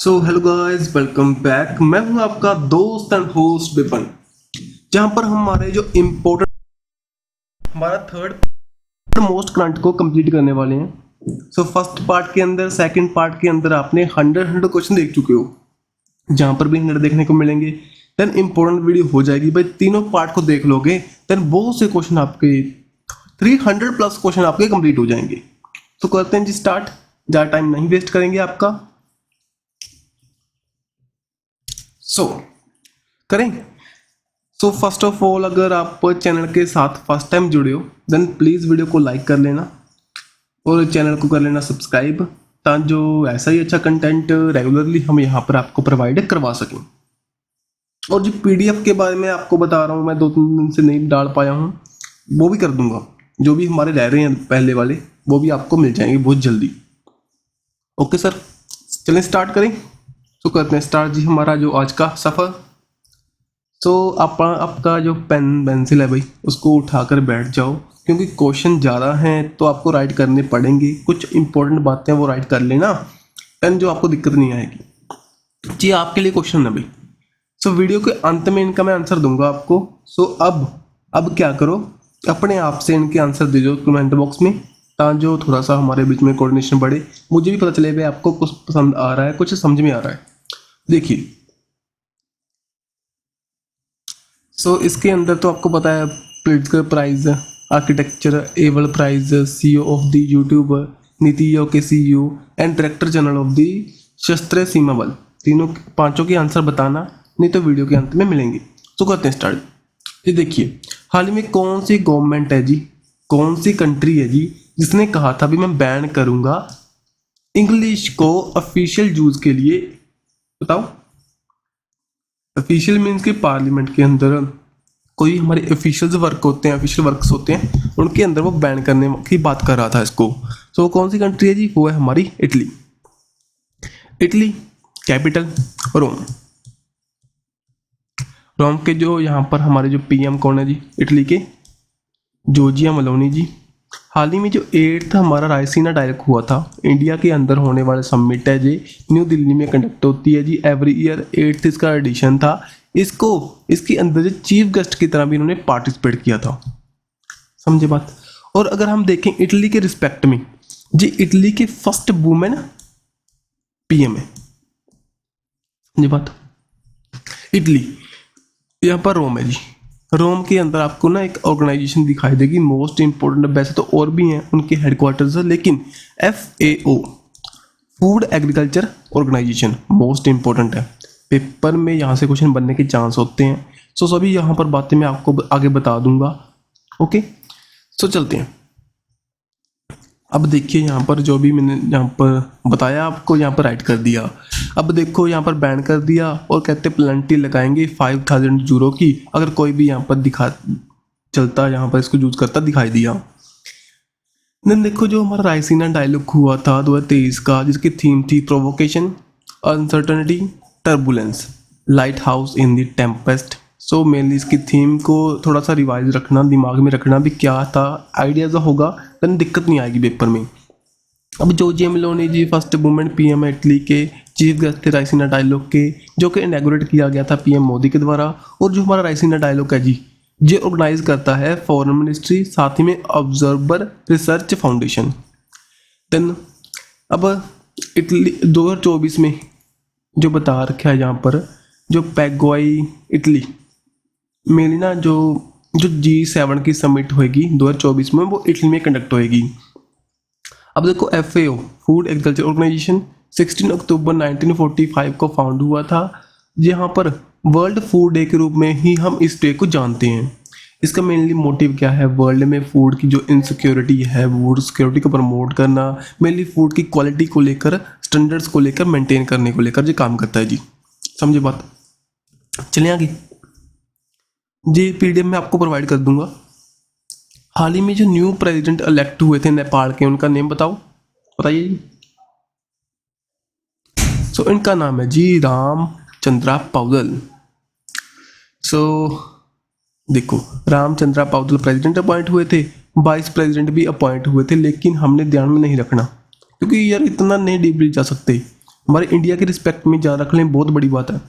So hello guys, welcome back. मैं हूं आपका दोस्त एंड होस्ट विपन, जहां पर हमारे जो इम्पोर्टेंट हमारा थर्ड मोस्ट करंट को कंप्लीट करने वाले हैं। सो फर्स्ट पार्ट के अंदर, सेकंड पार्ट के अंदर आपने 100 क्वेश्चन देख चुके हो, जहां पर भी 100 देखने को मिलेंगे। देन इंपॉर्टेंट वीडियो हो जाएगी भाई, तीनों पार्ट को देख लोगे देन बहुत से क्वेश्चन आपके 300 प्लस क्वेश्चन आपके कंप्लीट हो जाएंगे। तो करते हैं जी स्टार्ट, ज़्यादा टाइम नहीं वेस्ट करेंगे आपका। करें। फर्स्ट ऑफ ऑल, अगर आप चैनल के साथ फर्स्ट टाइम जुड़े हो देन प्लीज़ वीडियो को लाइक कर लेना और चैनल को कर लेना सब्सक्राइब, ताकि जो ऐसा ही अच्छा कंटेंट रेगुलरली हम यहाँ पर आपको प्रोवाइड करवा सकें। और जो पीडीएफ के बारे में आपको बता रहा हूँ, मैं 2-3 दिन से नहीं डाल पाया हूँ, वो भी कर दूंगा। जो भी हमारे रह रहे हैं पहले वाले, वो भी आपको मिल जाएंगे बहुत जल्दी। ओके सर, चलें स्टार्ट करें। तो करते हैं स्टार्ट जी हमारा जो आज का सफ़र। आपका जो पेन पेंसिल है भाई, उसको उठाकर बैठ जाओ, क्योंकि क्वेश्चन ज़्यादा हैं तो आपको राइट करने पड़ेंगे। कुछ इंपॉर्टेंट बातें वो राइट कर लेना, देन जो आपको दिक्कत नहीं आएगी जी। आपके लिए क्वेश्चन है भाई। वीडियो के अंत में इनका मैं आंसर दूंगा आपको। अब क्या करो, अपने आप से इनके आंसर दे दो कमेंट बॉक्स में, ताकि जो थोड़ा सा हमारे बीच में कोऑर्डिनेशन बढ़े, मुझे भी पता चले भाई आपको कुछ पसंद आ रहा है, कुछ समझ में आ रहा है। देखिए, इसके अंदर तो आपको पता है Pulitzer prize, architecture Abel prize, CEO of the YouTube, NITI Aayog के CEO and director general of the Sashastra Seema बल, तीनों पांचों के आंसर बताना, नहीं तो वीडियो के अंत में मिलेंगे। तो करते हैं स्टार्ट। ये देखिए, हाल ही में कौन सी गवर्नमेंट है जी, कौन सी कंट्री है जी, जिसने कहा था भी मैं बैन करूंगा इंग्लिश को ऑफिशियल यूज के लिए? बताओ। ऑफिशियल मीन्स कि पार्लियामेंट के अंदर कोई हमारे ऑफिशियल वर्क होते हैं, ऑफिशियल वर्क्स होते हैं, उनके अंदर वो बैन करने की बात कर रहा था इसको। वो कौन सी कंट्री है जी? वो है हमारी Italy. Italy capital Rome. Rome के जो यहाँ पर हमारे जो पीएम कौन है जी इटली के? Giorgia Meloni ji. हाल ही में जो 8th हमारा रायसीना डायलॉग हुआ था, इंडिया के अंदर होने वाला समिट है जी, न्यू दिल्ली में कंडक्ट होती है जी एवरी ईयर। 8th इसका एडिशन था। इसके अंदर जो चीफ गेस्ट की तरह भी इन्होंने पार्टिसिपेट किया था। समझे बात? और अगर हम देखें इटली के रिस्पेक्ट में जी, इटली की फर्स्ट वुमेन पीएम है। समझे बात? इटली, यहाँ पर रोम है जी। रोम के अंदर आपको ना एक ऑर्गेनाइजेशन दिखाई देगी, मोस्ट इंपॉर्टेंट। वैसे तो और भी हैं उनके हेडक्वार्टर्स, लेकिन FAO food agriculture organisation most important है। पेपर में यहाँ से क्वेश्चन बनने के चांस होते हैं। सभी यहाँ पर बातें मैं आपको आगे बता दूंगा। ओके, चलते हैं। अब देखिए, यहाँ पर जो भी मैंने यहाँ पर बताया आपको, यहाँ पर राइट कर दिया। अब देखो, यहाँ पर बैन कर दिया और कहते पेनल्टी लगाएंगे 5000 यूरो की, अगर कोई भी यहाँ पर चलता यहाँ पर इसको यूज करता दिखाई दिया। देन देखो, जो हमारा रायसीना डायलॉग हुआ था 2023 का, जिसकी थीम थी provocation, uncertainty, turbulence, light house in the Tempest. Mainly इसकी थीम को थोड़ा सा रिवाइज रखना, दिमाग में रखना भी क्या था, आइडियाज़ होगा, देन दिक्कत नहीं आएगी पेपर में। अब जॉर्जिया मेलोनी जी फर्स्ट वुमेन पीएम इटली के, चीफ गेस्ट थे रायसीना डायलॉग के, जो कि इनॉग्रेट किया गया था पीएम मोदी के द्वारा। और जो हमारा रायसीना डायलॉग है जी, ये ऑर्गेनाइज करता है फॉरेन मिनिस्ट्री, साथ ही में ऑब्जर्वर रिसर्च फाउंडेशन। देन अब इटली 2024 में जो बता रखा है यहाँ पर, जो पैगवाई इटली मेनली ना जो G7 की समिट होएगी 2024 में, वो इटली में कंडक्ट होएगी। अब देखो, FAO फूड एग्रीकल्चर ऑर्गेनाइजेशन 16 अक्टूबर 1945 को फाउंड हुआ था। यहाँ पर वर्ल्ड फूड डे के रूप में ही हम इस डे को जानते हैं। इसका मेनली मोटिव क्या है? वर्ल्ड में फूड की जो इनसिक्योरिटी है, फूड सिक्योरिटी को प्रमोट करना, मेनली फूड की क्वालिटी को लेकर, स्टैंडर्ड्स को लेकर, मेंटेन करने को लेकर जो काम करता है जी। समझे बात? चलिए आगे जी, PDF में आपको प्रोवाइड कर दूंगा। हाल ही में जो न्यू प्रेसिडेंट इलेक्ट हुए थे नेपाल के, उनका नेम बताइए जी। इनका नाम है जी रामचंद्रा पौडवाल। देखो, रामचंद्रा पौडवाल प्रेसिडेंट अपॉइंट हुए थे, वाइस प्रेसिडेंट भी अपॉइंट हुए थे, लेकिन हमने ध्यान में नहीं रखना, क्योंकि यार इतना नहीं डीपली जा सकते। हमारे इंडिया के रिस्पेक्ट में जान रख लें, बहुत बड़ी बात है।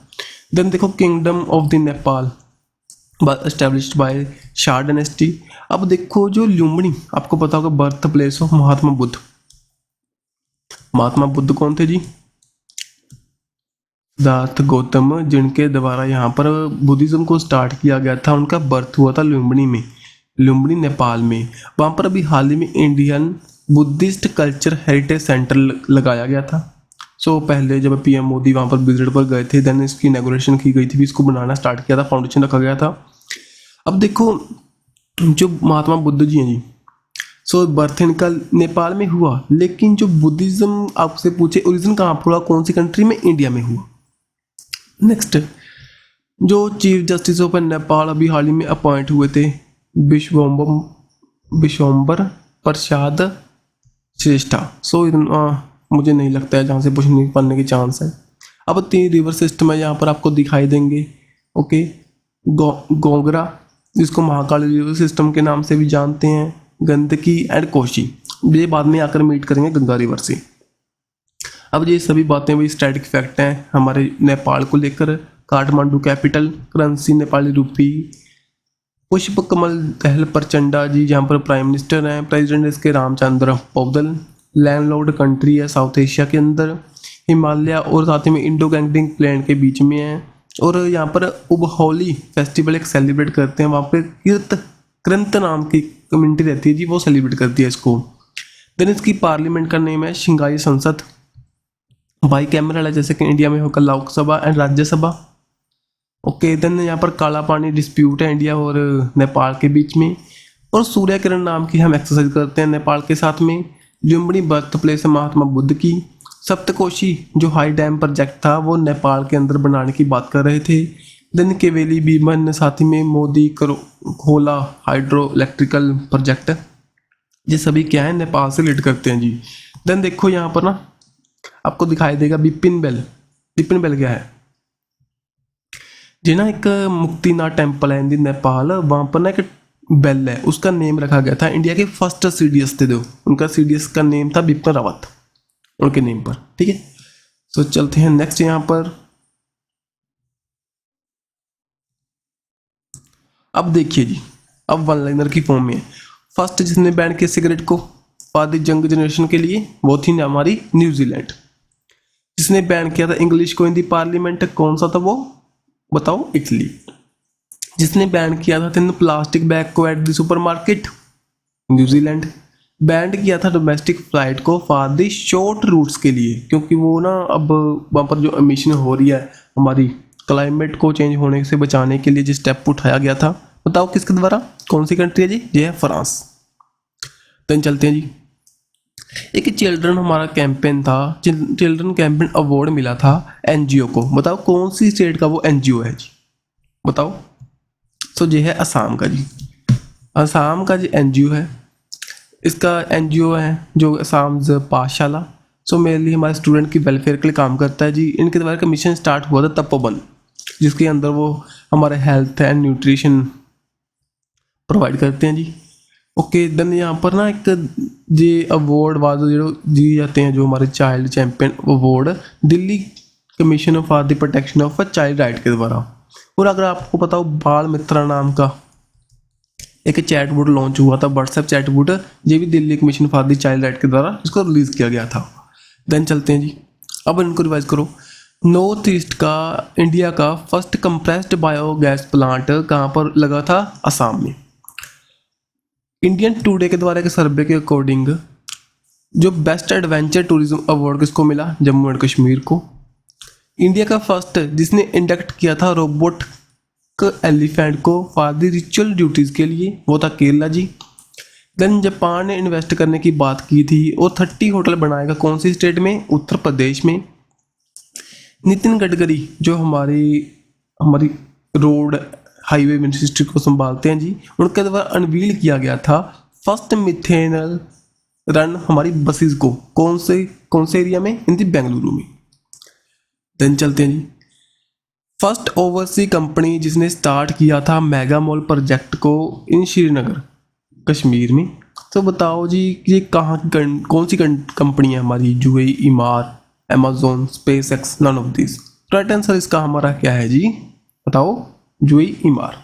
देन देखो kingdom of the Nepal established by Shah dynasty. अब देखो जो लुम्बिनी, आपको पता होगा birth place of Mahatma Buddha. Mahatma Buddha कौन थे जी? सिद्धार्थ गौतम, जिनके द्वारा यहाँ पर बुद्धिज्म को स्टार्ट किया गया था, उनका बर्थ हुआ था लुम्बिनी में, लुम्बिनी नेपाल में। वहाँ पर अभी हाल ही में Indian Buddhist culture heritage centre लगाया गया था। सो पहले जब पीएम मोदी वहाँ पर विजिट पर गए थे, देन इसकी इनॉग्रेशन की गई थी, भी इसको बनाना स्टार्ट किया था, फाउंडेशन रखा गया था। अब देखो जो महात्मा बुद्ध जी हैं जी, सो बर्थ इनका नेपाल में हुआ, लेकिन जो बुद्धिज्म आपसे पूछे ओरिजिन कहाँ पर हुआ, कौन सी कंट्री में? इंडिया में हुआ। नेक्स्ट, जो चीफ जस्टिस ऑफ नेपाल अभी हाल ही में अपॉइंट हुए थे, विश्वम्बर प्रसाद श्रेष्ठा। सो मुझे नहीं लगता है जहाँ से कुछ नहीं पढ़ने की चांस है। अब 3 रिवर सिस्टम है यहाँ पर आपको दिखाई देंगे। ओके, गोंगरा, जिसको महाकाली रिवर सिस्टम के नाम से भी जानते हैं, गंडकी एंड कोशी, ये बाद में आकर मीट करेंगे गंगा रिवर से। अब ये सभी बातें भी स्टैटिक फैक्ट हैं हमारे नेपाल को लेकर। काठमांडू कैपिटल, करेंसी नेपाली रुपी, पुष्प कमल दहल प्रचंडा जी जहाँ पर प्राइम मिनिस्टर हैं, प्रेसिडेंट इसके रामचंद्र पौडल। लैंडलॉर्ड कंट्री है साउथ एशिया के अंदर, हिमालय और साथ ही में इंडो गैंगटिंग प्लेन के बीच में है। और यहाँ पर उबहोली फेस्टिवल एक सेलिब्रेट करते हैं, वहाँ पे कृंत नाम की कम्युनिटी रहती है जी, वो सेलिब्रेट करती है इसको। देन इसकी पार्लियामेंट का नेम है शिंघाई संसद। बाई कैमरल है, जैसे कि इंडिया में होगा Lok Sabha and Rajya Sabha. Okay, then यहाँ पर काला पानी डिस्प्यूट है इंडिया और नेपाल के बीच में। और सूर्य किरण नाम की हम एक्सरसाइज करते हैं नेपाल के साथ में। लुम्बिनी बर्थ प्लेस है महात्मा बुद्ध की। सप्तकोशी जो हाई डैम प्रोजेक्ट था वो नेपाल के अंदर बनाने की बात कर रहे थे। देन केवेली बीमन, साथ ही में मोदी खोला हाइड्रो इलेक्ट्रिकल प्रोजेक्ट, ये सभी क्या है नेपाल से रिलेट करते हैं जी। देन देखो यहाँ पर ना आपको दिखाई देगा बिपिन बेल। बिपिन बेल क्या है जी? ना एक मुक्तिनाथ टेम्पल है इन नेपाल, वहाँ पर ना एक बेल है, उसका नेम रखा गया था। इंडिया के फर्स्ट सीडीएस थे, दो उनका सीडीएस का नेम था बिपिन रावत, उनके नेम पर। ठीक है, तो चलते हैं नेक्स्ट। यहाँ पर अब देखिए जी, अब वन लाइनर की फॉर्म में फर्स्ट जिसने बैन किया सिगरेट को फॉर द यंग जनरेशन के लिए, वो थी हमारी न्यूजीलैंड। जिसने बैन किया था इंग्लिश को इन दी पार्लियामेंट, कौन सा था वो बताओ? इटली। जिसने बैन किया था थिन प्लास्टिक बैग को at the supermarket, New Zealand. Ban किया था डोमेस्टिक फ्लाइट को फॉर द शॉर्ट रूट्स के लिए, क्योंकि वो ना अब वहाँ पर जो एमिशन हो रही है हमारी क्लाइमेट को चेंज होने से बचाने के लिए जो स्टेप उठाया गया था, बताओ किसके द्वारा, कौन सी कंट्री है जी? ये है फ्रांस। देन चलते हैं जी, एक चिल्ड्रन हमारा कैंपेन था, चिल्ड्रन कैंपेन अवार्ड मिला था एनजीओ को, बताओ कौन सी स्टेट का वो एनजीओ है जी? बताओ। सो ये है असम का जी, असम का जी एनजीओ है। इसका एनजीओ है जो असम पाठशाला। सो मेनली हमारे स्टूडेंट की वेलफेयर के लिए काम करता है जी। इनके द्वारा का मिशन स्टार्ट हुआ था तपोवन, जिसके अंदर वो हमारे हेल्थ एंड न्यूट्रिशन प्रोवाइड करते हैं जी। ओके, देन यहाँ पर ना एक ये अवार्ड वाज जो दिए जाते हैं, जो हमारे child champion award Delhi commission for the protection of a child right के द्वारा। और अगर आपको पता हो बाल मित्रा नाम का एक चैटबोट लॉन्च हुआ था, व्हाट्सएप चैटबोट, ये भी Delhi commission for the child right के द्वारा इसको रिलीज किया गया था। देन चलते हैं जी, अब इनको रिवाइज करो। नॉर्थ ईस्ट का इंडिया का फर्स्ट कंप्रेस्ड बायोगैस प्लांट कहाँ पर लगा था? असम में। इंडियन टुडे के द्वारा एक सर्वे के अकॉर्डिंग जो बेस्ट एडवेंचर टूरिज्म अवार्ड किसको मिला? जम्मू एंड कश्मीर को। इंडिया का फर्स्ट जिसने इंडक्ट किया था रोबोट एलिफेंट को फॉर द रिचुअल ड्यूटीज के लिए, वो था केरला जी। देन जापान ने इन्वेस्ट करने की बात की थी और 30 होटल बनाएगा, कौन सी स्टेट में? उत्तर प्रदेश में। नितिन गडकरी जो हमारी रोड हाईवे मिनिस्ट्री को संभालते हैं जी, उनके द्वारा अनवील किया गया था फर्स्ट मिथेनल रन हमारी बसेस को, कौन से एरिया में? इन दी बेंगलुरु में। देन चलते हैं जी, फर्स्ट ओवरसी कंपनी जिसने स्टार्ट किया था मेगा मॉल प्रोजेक्ट को इन श्रीनगर कश्मीर में। तो बताओ जी ये कहाँ की कौन सी कंपनी है हमारी? UAE Emaar Amazon, SpaceX, none of this. Right answer इसका हमारा क्या है जी, बताओ, जुई इमार।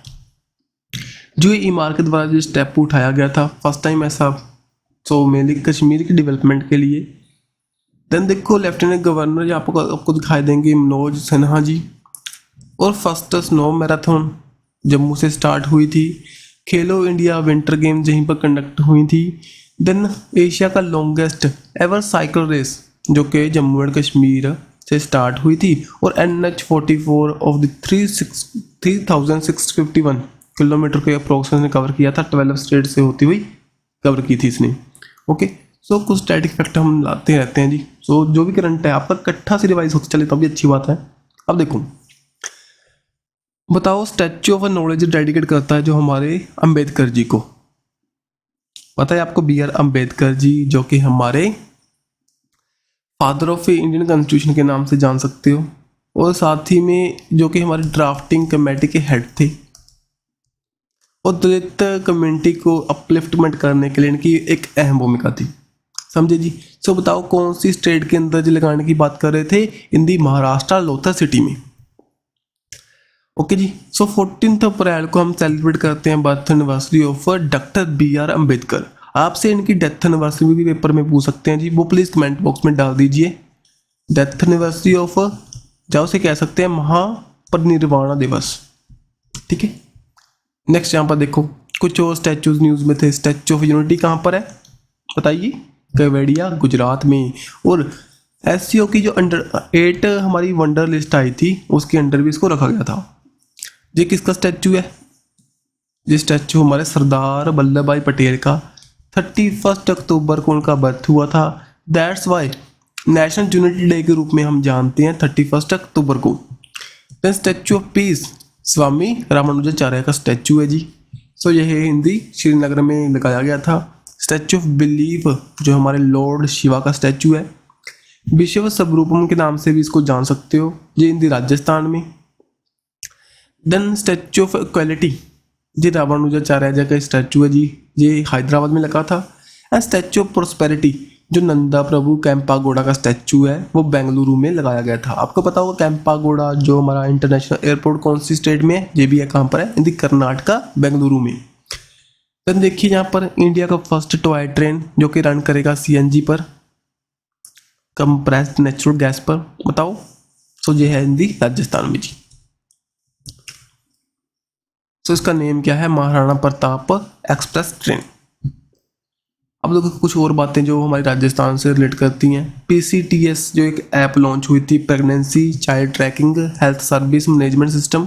जुई इमार के द्वारा जो स्टेप उठाया गया था फर्स्ट टाइम ऐसा, सो मेनली कश्मीर की डेवलपमेंट के लिए। देन देखो लेफ्टिनेंट गवर्नर यहाँ पर आपको दिखाई देंगे मनोज सिन्हा जी। और फर्स्ट स्नो मैराथन जम्मू से स्टार्ट हुई थी। खेलो इंडिया विंटर गेम्स यहीं पर कंडक्ट हुई थी। देन एशिया का लॉन्गेस्ट एवर साइकिल रेस जो कि जम्मू एंड कश्मीर से स्टार्ट हुई थी। और NH44 ऑफ द 3651 किलोमीटर के अप्रोक्स ने कवर किया था, 12 स्टेट से होती हुई कवर की थी इसने। ओके, सो कुछ स्टैटिक फैक्ट हम लाते रहते हैं जी। सो जो भी करंट है आपका इकट्ठा से रिवाइज होते चले तभी अच्छी बात है। अब देखो, बताओ स्टैच्यू ऑफ नॉलेज डेडिकेट करता है जो हमारे अंबेडकर जी को, पता है आपको, BR अंबेडकर जी, जो कि हमारे फादर ऑफ इंडियन कॉन्स्टिट्यूशन के नाम से जान सकते हो। और साथ ही में जो कि हमारे ड्राफ्टिंग कमेटी के हेड थे। और दलित कम्युनिटी को अपलिफ्टमेंट करने के लिए इनकी एक अहम भूमिका थी, समझे जी। सो बताओ कौन सी स्टेट के अंदर जी लगाने की बात कर रहे थे, इन दी महाराष्ट्र लोथल सिटी में। ओके जी, सो 14 अप्रैल को हम सेलिब्रेट करते हैं birth anniversary of doctor BR Ambedkar. आपसे इनकी डेथ एनिवर्सरी भी पेपर में पूछ सकते हैं जी, वो प्लीज़ कमेंट बॉक्स में डाल दीजिए। डेथ एनिवर्सरी ऑफ, जाओ से कह सकते हैं महापरिनिर्वाण दिवस, ठीक है। नेक्स्ट यहाँ पर देखो कुछ और स्टैचूज न्यूज़ में थे। स्टैचू ऑफ यूनिटी कहाँ पर है बताइए, केवड़िया गुजरात में। और SCO की जो अंडर 8 हमारी वंडर लिस्ट आई थी उसके अंडर भी इसको रखा गया था। ये किसका स्टैचू है, ये स्टैचू हमारे सरदार वल्लभ भाई पटेल का। 31 अक्टूबर को उनका बर्थ हुआ था, that's why national unity day के रूप में हम जानते हैं 31 अक्टूबर को। देन स्टैचू ऑफ पीस स्वामी रामानुजाचार्य का स्टैचू है जी। सो यह हिंदी श्रीनगर में लगाया गया था। स्टैचू ऑफ बिलीफ जो हमारे लॉर्ड शिवा का स्टैचू है। विश्व स्वरूपम के नाम से भी इसको जान सकते हो, ये हिंदी राजस्थान में। देन स्टैचू ऑफ इक्वालिटी जी रामानुजाचार्य जी का स्टैचू है जी, ये हैदराबाद में लगा था। एंड स्टैचू ऑफ प्रोस्पेरिटी जो नंदा प्रभु कैंपागोड़ा का स्टैचू है वो बेंगलुरु में लगाया गया था। आपको पता होगा कैंपागोड़ा जो हमारा इंटरनेशनल एयरपोर्ट कौन सी स्टेट में है, ये भी है कहाँ पर है, इन कर्नाटका बेंगलुरु में। देन देखिए यहाँ पर इंडिया का फर्स्ट टॉय ट्रेन जो कि रन करेगा CNG पर, कंप्रेस्ड नेचुरल गैस पर, बताओ। सो ये है हिंदी राजस्थान में जी। सो इसका नेम क्या है, महाराणा प्रताप एक्सप्रेस ट्रेन। अब देखो कुछ और बातें जो हमारे राजस्थान से रिलेट करती हैं। PCTS जो एक ऐप लॉन्च हुई थी, pregnancy child trekking health service management system,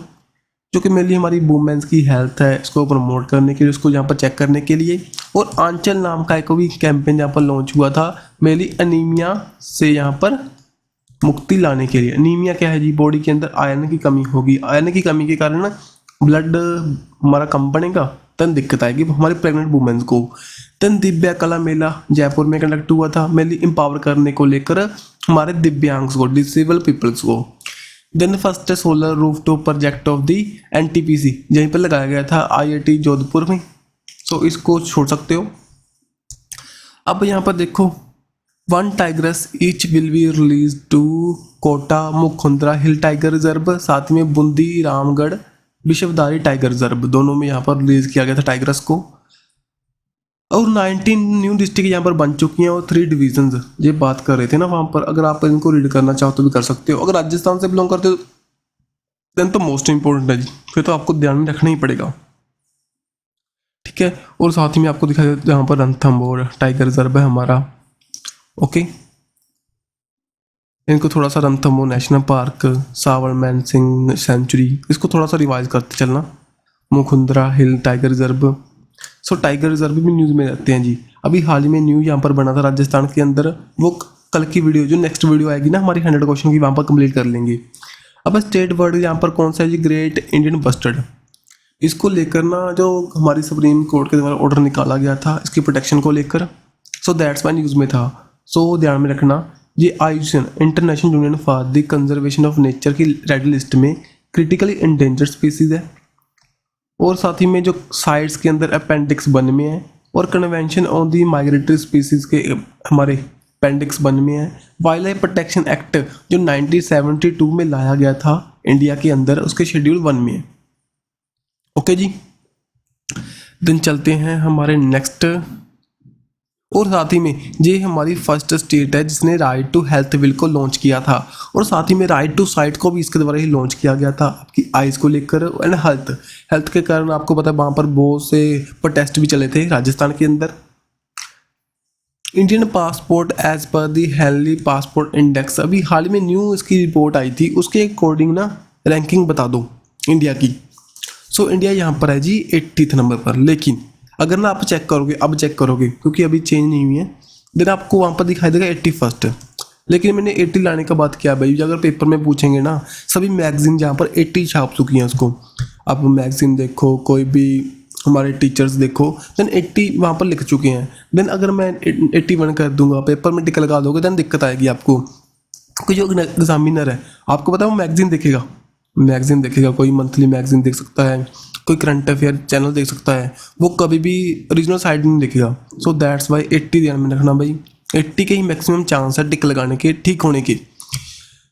जो कि मेनली हमारी वुमेन्स की हेल्थ है इसको प्रमोट करने के लिए, उसको यहाँ पर चेक करने के लिए। और आंचल नाम का एक भी कैंपेन यहाँ पर लॉन्च हुआ था, मेनली अनीमिया से यहाँ पर मुक्ति लाने के लिए। अनीमिया क्या है जी, बॉडी के अंदर आयरन की कमी होगी, आयरन की कमी के कारण ब्लड हमारा कम बनेगा, तन दिक्कत आएगी हमारे प्रेग्नेंट वुमेन्स को। तन दिव्या कला मेला जयपुर में कंडक्ट हुआ था, मेनली एम्पावर करने को लेकर हमारे दिव्यांग्स को, डिसेबल पीपल्स को। Then first solar rooftop project of the NTPC यहीं पर लगाया गया था IIT जोधपुर में। सो इसको छोड़ सकते हो। अब यहाँ पर देखो 1 tigers each will be release to Kota Mukundra hill tiger reserve, साथ में बूंदी रामगढ़ विश्वधारी टाइगर रिजर्व, दोनों में यहाँ पर रिलीज किया गया था टाइगर्स को। और 19 न्यू डिस्ट्रिक्ट यहाँ पर बन चुकी हैं और 3 डिविजन्स, ये बात कर रहे थे ना वहाँ पर। अगर आप इनको रीड करना चाहो तो भी कर सकते हो। अगर राजस्थान से बिलोंग करते हो देन तो मोस्ट इंपॉर्टेंट है जी, फिर तो आपको ध्यान में रखना ही पड़ेगा, ठीक है। और साथ ही में आपको दिखाई देता है यहाँ पर रणथंभौर टाइगर रिजर्व है हमारा। ओके, इनको थोड़ा सा Ranthambore national park, Sawai Man Singh sanctuary, इसको थोड़ा सा रिवाइज करते चलना। Mukundra hill tiger reserve, so tiger reserve भी न्यूज़ में रहते हैं जी। अभी हाल ही में न्यू यहाँ पर बना था राजस्थान के अंदर, वो कल की वीडियो जो नेक्स्ट वीडियो आएगी ना हमारी 100 क्वेश्चन की, वहाँ पर कंप्लीट कर लेंगे। अब स्टेट वर्ड यहाँ पर कौन सा है जी, ग्रेट इंडियन बस्टर्ड। इसको लेकर ना जो हमारी सुप्रीम कोर्ट के द्वारा ऑर्डर निकाला गया था इसकी प्रोटेक्शन को लेकर, सो दैट्स वाई न्यूज़ में था। सो ध्यान में रखना, ये IUCN international union for the conservation of nature की रेड लिस्ट में क्रिटिकली इंडेंजर्ड स्पीसीज है। और साथ ही में जो साइट्स के अंदर अपेंडिक्स 1 में है। और convention on the migratory species के हमारे अपेंडिक्स 1 में है। वाइल्ड लाइफ प्रोटेक्शन एक्ट जो 1972 में लाया गया था इंडिया के अंदर, उसके शेड्यूल 1 में है। ओके जी, देन चलते हैं हमारे नेक्स्ट। और साथ ही में ये हमारी फर्स्ट स्टेट है जिसने राइट टू हेल्थ बिल को लॉन्च किया था, और साथ ही में राइट टू साइट को भी इसके द्वारा ही लॉन्च किया गया था, आपकी आइज़ को लेकर एंड हेल्थ के कारण। आपको पता है वहाँ पर बहुत से प्रोटेस्ट भी चले थे राजस्थान के अंदर। इंडियन पासपोर्ट एज पर दी हेनली पासपोर्ट इंडेक्स, अभी हाल में न्यू इसकी रिपोर्ट आई थी, उसके अकॉर्डिंग ना रैंकिंग बता दो इंडिया की। सो इंडिया यहाँ पर है जी 80th नंबर पर। लेकिन अगर ना आप चेक करोगे, अब चेक करोगे क्योंकि अभी चेंज नहीं हुई है, देन आपको वहाँ पर दिखाई देगा 81st। लेकिन मैंने 80 लाने का बात किया भाई, अगर पेपर में पूछेंगे ना, सभी मैगजीन जहाँ पर 80 छाप चुकी हैं उसको, आप मैगजीन देखो, कोई भी हमारे टीचर्स देखो, देन 80 वहाँ पर लिख चुके हैं। देन अगर मैं 81 कर दूंगा, पेपर में टिक लगा दोगे, देन दिक्कत आएगी आपको, क्योंकि जो एग्जामिनर है आपको पता है वो मैगजीन देखेगा, कोई मंथली मैगजीन देख सकता है, कोई करंट अफेयर चैनल देख सकता है, वो कभी भी ओरिजिनल साइड नहीं देखेगा। सो दैट्स वाई 80 ध्यान में रखना भाई, 80 के ही मैक्सिमम चांस है टिक लगाने के, ठीक होने के।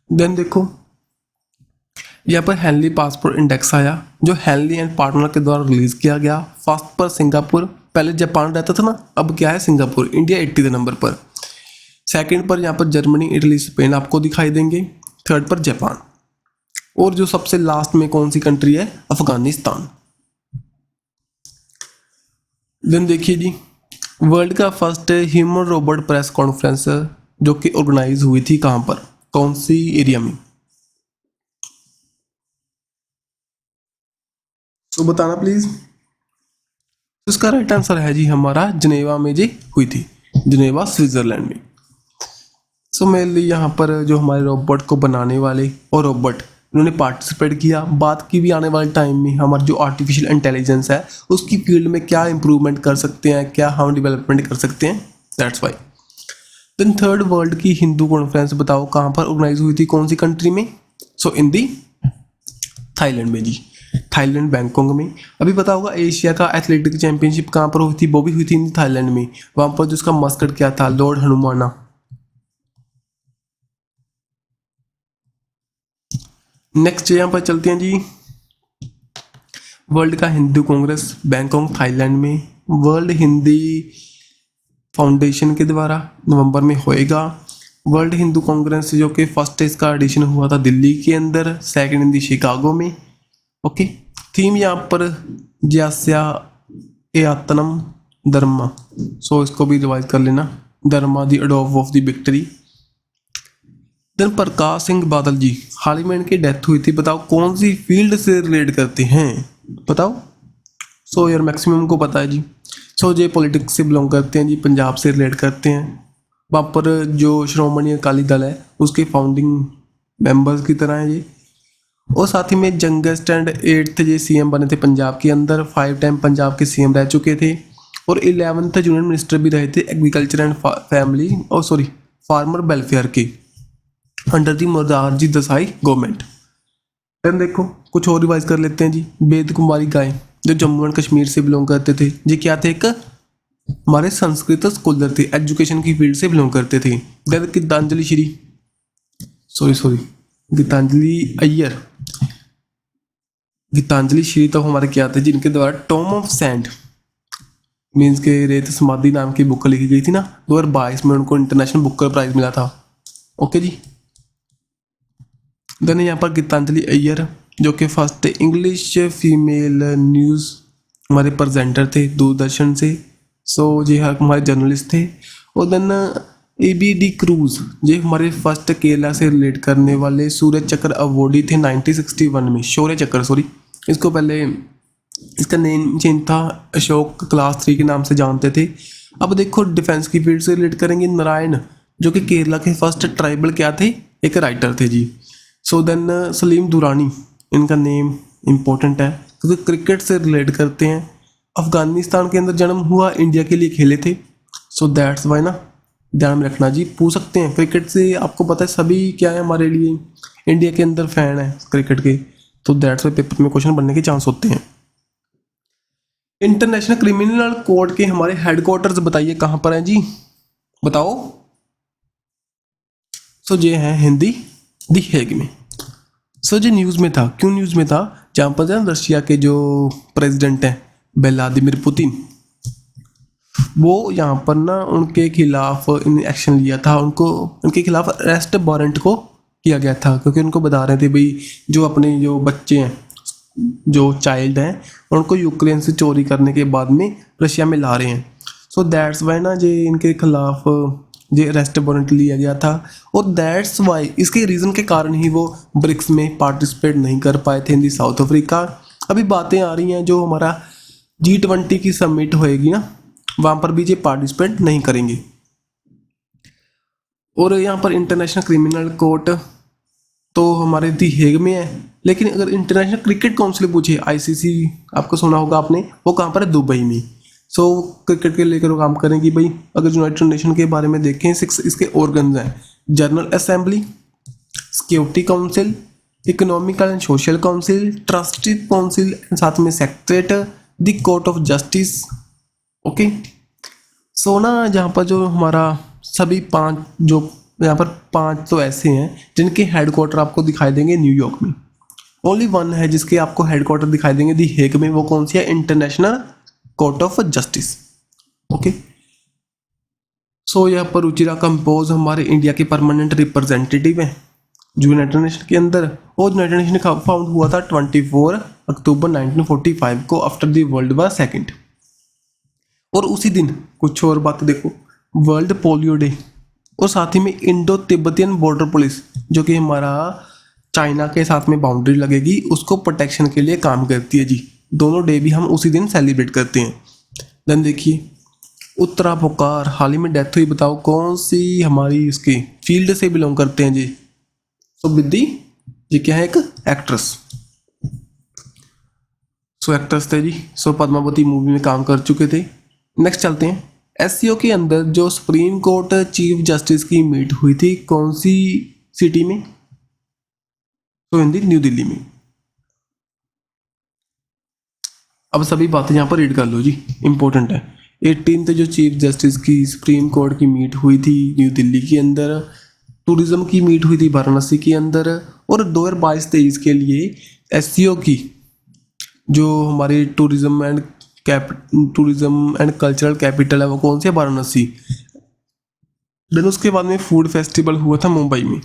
देन देखो यहाँ पर हेनली पासपोर्ट इंडेक्स आया, जो हेनली एंड पार्टनर के द्वारा रिलीज किया गया। फर्स्ट पर सिंगापुर, पहले जापान रहता था ना, अब क्या है सिंगापुर। इंडिया 80 नंबर पर। सेकंड पर यहाँ पर जर्मनी, इटली, स्पेन आपको दिखाई देंगे। थर्ड पर जापान, और जो सबसे लास्ट में कौन सी कंट्री है, अफगानिस्तान। देन देखिए जी, वर्ल्ड का first human robot press conference जो कि ऑर्गेनाइज हुई थी कहाँ पर, कौन सी एरिया में, तो बताना प्लीज। इसका राइट आंसर है जी हमारा जिनेवा में जी हुई थी, जिनेवा स्विट्जरलैंड में। सो मेनली यहाँ पर जो हमारे रोबोट को बनाने वाले और रोबोट उन्होंने पार्टिसिपेट किया। बात की भी आने वाले टाइम में हमारी जो आर्टिफिशियल इंटेलिजेंस है उसकी फील्ड में क्या इंप्रूवमेंट कर सकते हैं, क्या हम डेवलपमेंट कर सकते हैं, that's why. Then third world की हिंदू कॉन्फ्रेंस बताओ कहाँ पर ऑर्गेनाइज हुई थी, कौन सी कंट्री में, सो इन दी थाईलैंड में जी, थाईलैंड बैंकॉक में। अभी पता होगा एशिया का एथलेटिक चैंपियनशिप कहाँ पर हुई थी, वो भी हुई थी थाईलैंड में। वहाँ पर जिसका मस्कट क्या था, लॉर्ड हनुमाना। नेक्स्ट यहाँ पर चलते हैं जी, वर्ल्ड का हिंदू कांग्रेस बैंकॉक थाईलैंड में, वर्ल्ड हिंदी फाउंडेशन के द्वारा नवंबर में होएगा। वर्ल्ड हिंदू कांग्रेस जो कि फर्स्ट इसका एडिशन हुआ था दिल्ली के अंदर, सेकंड इन दी शिकागो में। ओके, थीम यहाँ पर ज्यास्या एतनम धर्मा, सो इसको भी रिवाइज कर लेना, धर्मा दी अडोव of the victory. Then Prakash Singh Badal जी, हाल ही में इनकी डेथ हुई थी, बताओ कौन सी फील्ड से रिलेट करते हैं, बताओ। सो यार मैक्सिमम को पता है जी। सो ये पॉलिटिक्स से बिलोंग करते हैं जी, पंजाब से रिलेट करते हैं। वहाँ पर जो श्रोमणी अकाली दल है उसके फाउंडिंग मेंबर्स की तरह हैं ये। और साथ ही में यंगेस्ट एंड 8th ये सीएम बने थे पंजाब के अंदर, 5 टाइम पंजाब के सीएम रह चुके थे, और 11th यूनियन मिनिस्टर भी रहे थे एग्रीकल्चर एंड फैमिली और फार्मर वेलफेयर के under the Morarji Desai government. Then देखो कुछ और रिवाइज कर लेते हैं जी। वेद कुमारी गाय जो जम्मू एंड कश्मीर से बिलोंग करते थे, ये क्या थे, एक हमारे संस्कृत स्कॉलर थे, एजुकेशन की फील्ड से बिलोंग करते थे। देन गीतांजलि श्री गीतांजलि अय्यर, गीतांजलि श्री तो हमारे क्या थे जिनके द्वारा टॉम ऑफ सैंड मीन्स के रेत समाधि नाम की बुक लिखी गई थी ना, 2022 में उनको इंटरनेशनल बुकर प्राइज मिला था। ओके जी। देन यहाँ पर गीतांजलि अय्यर जो कि फर्स्ट इंग्लिश फीमेल न्यूज़ हमारे प्रेजेंटर थे दूरदर्शन से, सो ये हमारे जर्नलिस्ट थे। और देन ABD क्रूज ये हमारे फर्स्ट केरला से रिलेट करने वाले सूर्य चक्र अवॉर्डी थे 1961 में, शौर्य चक्र इसको पहले इसका नेम चेंज था, अशोक क्लास 3 के नाम से जानते थे। अब देखो डिफेंस की फील्ड से रिलेट करेंगे, नारायण जो कि केरला के फर्स्ट ट्राइबल क्या थे, एक राइटर थे जी। सो देन सलीम दुरानी, इनका नेम इम्पोर्टेंट है क्योंकि क्रिकेट से रिलेट करते हैं। अफगानिस्तान के अंदर जन्म हुआ, इंडिया के लिए खेले थे, सो दैट्स वाई ना, ध्यान में रखना जी। पूछ सकते हैं क्रिकेट से, आपको पता है सभी क्या है हमारे लिए इंडिया के अंदर फैन है क्रिकेट के, तो दैट्स वाई पेपर में क्वेश्चन बनने के चांस होते हैं। इंटरनेशनल क्रिमिनल कोर्ट के हमारे हेडक्वार्टर्स बताइए कहाँ पर हैं जी, बताओ। सो ये है हिंदी दी हेग में। सो जो न्यूज़ में था, क्यों न्यूज़ में था, जहाँ पर ना रशिया के जो प्रेसिडेंट हैं व्लादिमीर पुतिन, वो यहाँ पर ना उनके खिलाफ एक्शन लिया था, उनके खिलाफ अरेस्ट वारंट को किया गया था, क्योंकि उनको बता रहे थे भाई जो अपने जो बच्चे हैं, जो चाइल्ड हैं, उनको यूक्रेन से चोरी करने के बाद में रशिया में ला रहे हैं। सो दैट्स वाई ना जे इनके खिलाफ जे अरेस्ट वारंट लिया गया था, और दैट्स वाई इसके रीज़न के कारण ही वो ब्रिक्स में पार्टिसिपेट नहीं कर पाए थे इन दी साउथ अफ्रीका। अभी बातें आ रही हैं जो हमारा G20 की समिट होएगी ना, वहाँ पर भी ये पार्टिसिपेट नहीं करेंगे। और यहाँ पर इंटरनेशनल क्रिमिनल कोर्ट तो हमारे दी हेग में है, लेकिन अगर इंटरनेशनल क्रिकेट काउंसिल पूछे, ICC आपको सुना होगा आपने, वो कहाँ पर है, दुबई में। सो क्रिकेट के लेकर वो काम करेंगी भाई। अगर यूनाइटेड नेशन के बारे में देखें, 6 इसके ऑर्गन्स हैं, general assembly, security council, economical and social council, trustee council, साथ में secretary, the court of justice. Okay, so ना जहाँ पर जो हमारा सभी 5 जो यहाँ पर 5 तो ऐसे हैं जिनके हेडक्वार्टर आपको दिखाई देंगे न्यूयॉर्क में। ओनली वन है जिसके आपको हेडक्वार्टर दिखाई देंगे दी हेग में, वो कौन सी है, international court of justice. Okay, so यहाँ पर रुचिरा कंपोज हमारे इंडिया के परमानेंट रिप्रेजेंटेटिव हैं यूनाइटेड नेशन के अंदर, और यूनाइटेड नेशन फाउंड हुआ था 24 अक्टूबर 1945 को, after the world war second. और उसी दिन कुछ और बात देखो, वर्ल्ड पोलियो डे, और साथ ही में इंडो तिब्बतियन बॉर्डर पुलिस, जो कि हमारा चाइना के साथ में बाउंड्री लगेगी, उसको प्रोटेक्शन के लिए काम करती है जी। दोनों डे भी हम उसी दिन सेलिब्रेट करते हैं। देन देखिए, उत्तरा पुकार हाल ही में डेथ हुई, बताओ कौन सी हमारी इसकी फील्ड से बिलोंग करते हैं जी। सो विद्दी जी क्या है, एक एक्ट्रेस। सो एक्ट्रेस थे जी। सो पद्मावती मूवी में काम कर चुके थे। नेक्स्ट चलते हैं, SCO के अंदर जो सुप्रीम कोर्ट चीफ जस्टिस की मीट हुई थी, कौन सी सिटी में, तो हिंदी न्यू दिल्ली में। अब सभी बातें यहाँ पर रीड कर लो जी, इंपॉर्टेंट है। 18th जो चीफ जस्टिस की सुप्रीम कोर्ट की मीट हुई थी न्यू दिल्ली के अंदर, टूरिज्म की मीट हुई थी वाराणसी के अंदर, और 2022-23 के लिए SCO की जो हमारी टूरिज्म एंड कल्चरल कैपिटल है वो कौन सी है, वाराणसी। देन उसके बाद में फूड फेस्टिवल हुआ था मुंबई में।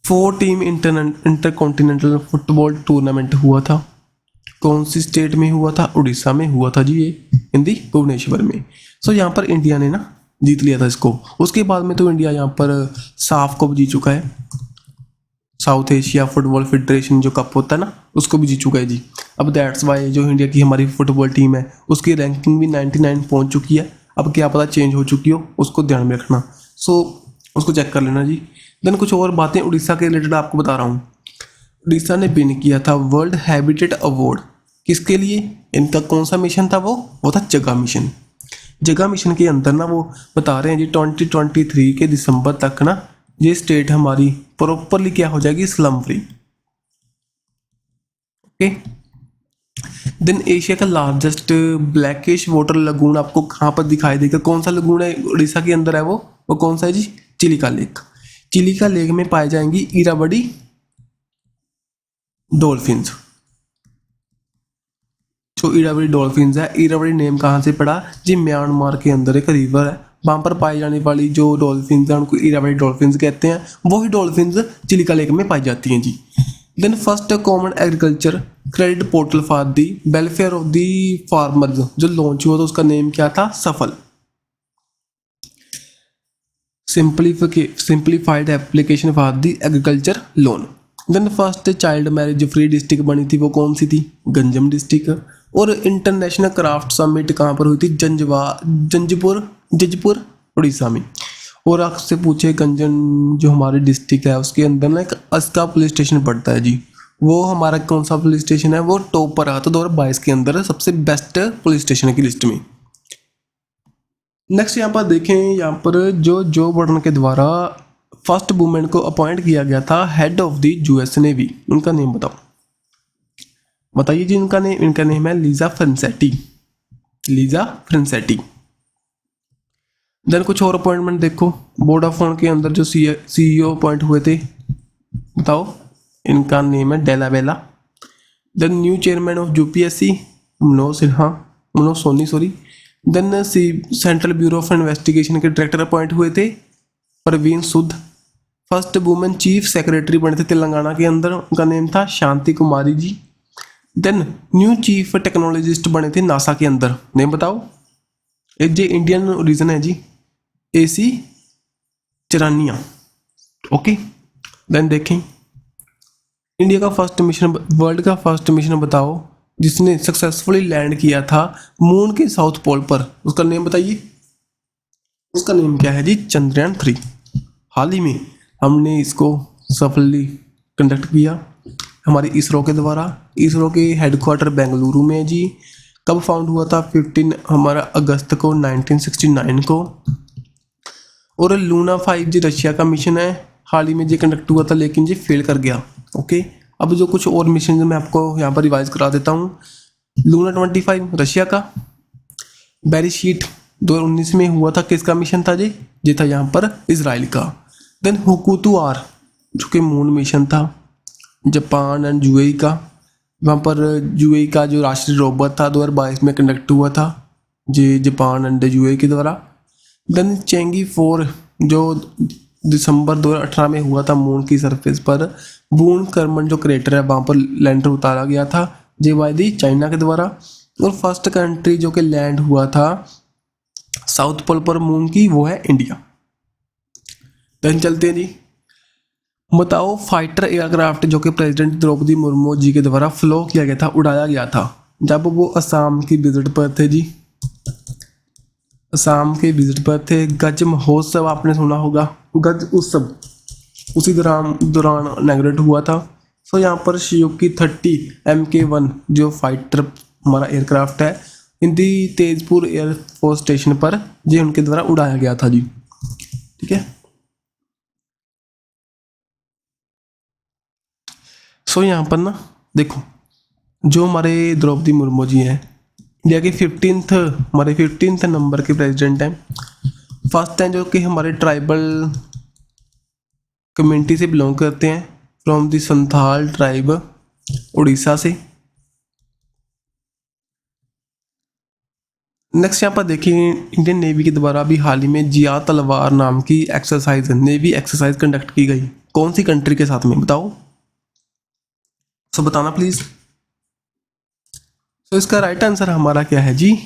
4 टीम इंटरकॉन्टिनेंटल फुटबॉल टूर्नामेंट हुआ था, कौन सी स्टेट में हुआ था, उड़ीसा में हुआ था जी, ये हिंदी भुवनेश्वर में। सो यहाँ पर इंडिया ने ना जीत लिया था इसको। उसके बाद में तो इंडिया यहाँ पर साफ को भी जीत चुका है, साउथ एशिया फुटबॉल फेडरेशन जो कप होता है ना, उसको भी जीत चुका है जी। अब दैट्स वाई जो इंडिया की हमारी फुटबॉल टीम है उसकी रैंकिंग भी 99 पहुंच चुकी है। अब क्या पता चेंज हो चुकी हो, उसको ध्यान में रखना। सो उसको चेक कर लेना जी। देन कुछ और बातें उड़ीसा के रिलेटेड आपको बता रहा हूँ। उड़ीसा ने विन किया था वर्ल्ड हैबिटेट अवार्ड, किसके लिए, इनका कौन सा मिशन था, वो था जगह मिशन। जगह मिशन के अंदर ना वो बता रहे हैं जी 2023 के दिसंबर तक ना ये स्टेट हमारी प्रॉपरली क्या हो जाएगी, slum free. Okay, then Asia का लार्जेस्ट ब्लैकिश वाटर लगून आपको कहाँ पर दिखाई देगा, कौन सा लगून है उड़ीसा के अंदर है, वो कौन सा है जी, चिलिका लेक। चिलिका लेक में पाए जाएंगी इरावदी डॉल्फिन्स। जो इरावदी डॉल्फिन्स है, इरावदी नेम कहाँ से पड़ा जी, म्यांमार के अंदर एक रिवर है, वहाँ पर पाई जाने वाली जो डॉल्फिन्स हैं उनको इरावदी डॉल्फिन्स कहते हैं। वही डॉल्फिन्स चिलिका लेक में पाई जाती हैं जी। Then first common agriculture credit portal for the welfare of the farmers जो लॉन्च हुआ था, उसका नेम क्या था, Safal. Simplified application for the agriculture loan. Then first child marriage free district बनी थी, वो कौन सी थी, गंजम डिस्ट्रिक्ट। और इंटरनेशनल क्राफ्ट समिट कहाँ पर हुई थी, जजपुर उड़ीसा में। और आपसे पूछे गंजन जो हमारे डिस्ट्रिक्ट है उसके अंदर ना एक अस्का पुलिस स्टेशन पड़ता है जी, वो हमारा कौन सा पुलिस स्टेशन है, वो टॉप पर आता 2022 के अंदर सबसे बेस्ट पुलिस स्टेशन की लिस्ट में। नेक्स्ट यहाँ पर देखें, यहाँ पर जो बर्टन के द्वारा फर्स्ट वुमेन को अपॉइंट किया गया था head of the US navy, उनका नेम बताइए जी। इनका नेम है लीजा फ्रेंसेटी। देन कुछ और अपॉइंटमेंट देखो, वोडाफोन के अंदर जो CEO अपॉइंट हुए थे, बताओ, इनका नेम है Della Bella. Then new chairman of UPSC Manoj Soni sorry. Then central bureau of investigation के डायरेक्टर अपॉइंट हुए थे Praveen Sood. First women chief secretary बने थे तेलंगाना के अंदर, उनका नेम था Shanti Kumari ji. Then new chief technologist बने थे नासा के अंदर, नेम बताओ। एक जो इंडियन ओरिजिन है जी, AC चरानिया। ओके, देन देखें इंडिया का फर्स्ट मिशन, वर्ल्ड का फर्स्ट मिशन बताओ जिसने सक्सेसफुली लैंड किया था मून के साउथ पोल पर, उसका नेम बताइए। उसका नेम क्या है जी? चंद्रयान-3। हाल ही में हमने इसको सफलली कंडक्ट किया हमारी इसरो के द्वारा। इसरो के हेडक्वार्टर बेंगलुरु में है जी। कब फाउंड हुआ था? 15 हमारा अगस्त को 1969 को। और लूना 5 जी रशिया का मिशन है, हाल ही में जी कंडक्ट हुआ था लेकिन जी फेल कर गया। ओके, अब जो कुछ और मिशन मैं आपको यहाँ पर रिवाइज करा देता हूँ। लूना 25 रशिया का। बेरीशीट 2019 में हुआ था, किसका मिशन था जी? ये था यहाँ पर इजराइल का। देन हुकुतु R जो कि मून मिशन था, जापान एंड UAE का। वहाँ पर UAE का जो राष्ट्रीय रोवर था 2022 में कंडक्ट हुआ था जी जापान एंड UAE के द्वारा। देन चेंगी 4 जो दिसंबर 2018 में हुआ था मून की सरफेस पर। बून कर्मन जो क्रेटर है वहाँ पर लैंडर उतारा गया था JYD चाइना के द्वारा। और फर्स्ट कंट्री जो कि लैंड हुआ था साउथ पोल पर मून की, वो है इंडिया। देन चलते हैं जी, बताओ फाइटर एयरक्राफ्ट जो कि प्रेसिडेंट द्रौपदी मुर्मू जी के द्वारा फ्लो किया गया था, उड़ाया गया था जब वो असम की विजिट पर थे जी। असम के विजिट पर थे। गज महोत्सव आपने सुना होगा, गज उत्सव उसी दौरान इनॉग्रेट हुआ था। सो यहाँ पर सुजुकी 30 MK1 जो फाइटर हमारा एयरक्राफ्ट है हिंदी तेजपुर एयरफोर्स स्टेशन पर जी उनके द्वारा उड़ाया गया था जी। ठीक है, सो यहाँ पर ना देखो जो हमारे द्रौपदी मुर्मू जी हैं इंडिया के 15th नंबर के प्रेसिडेंट हैं। फर्स्ट हैं जो कि हमारे ट्राइबल कम्युनिटी से बिलोंग करते हैं, from the Santhal tribe Orissa से। नेक्स्ट यहाँ पर देखिए इंडियन नेवी के द्वारा भी हाल ही में जिया तलवार नाम की एक्सरसाइज, नेवी एक्सरसाइज कंडक्ट की गई। कौन सी कंट्री के साथ में बताओ? सो बताना प्लीज। तो इसका राइट आंसर हमारा क्या है जी?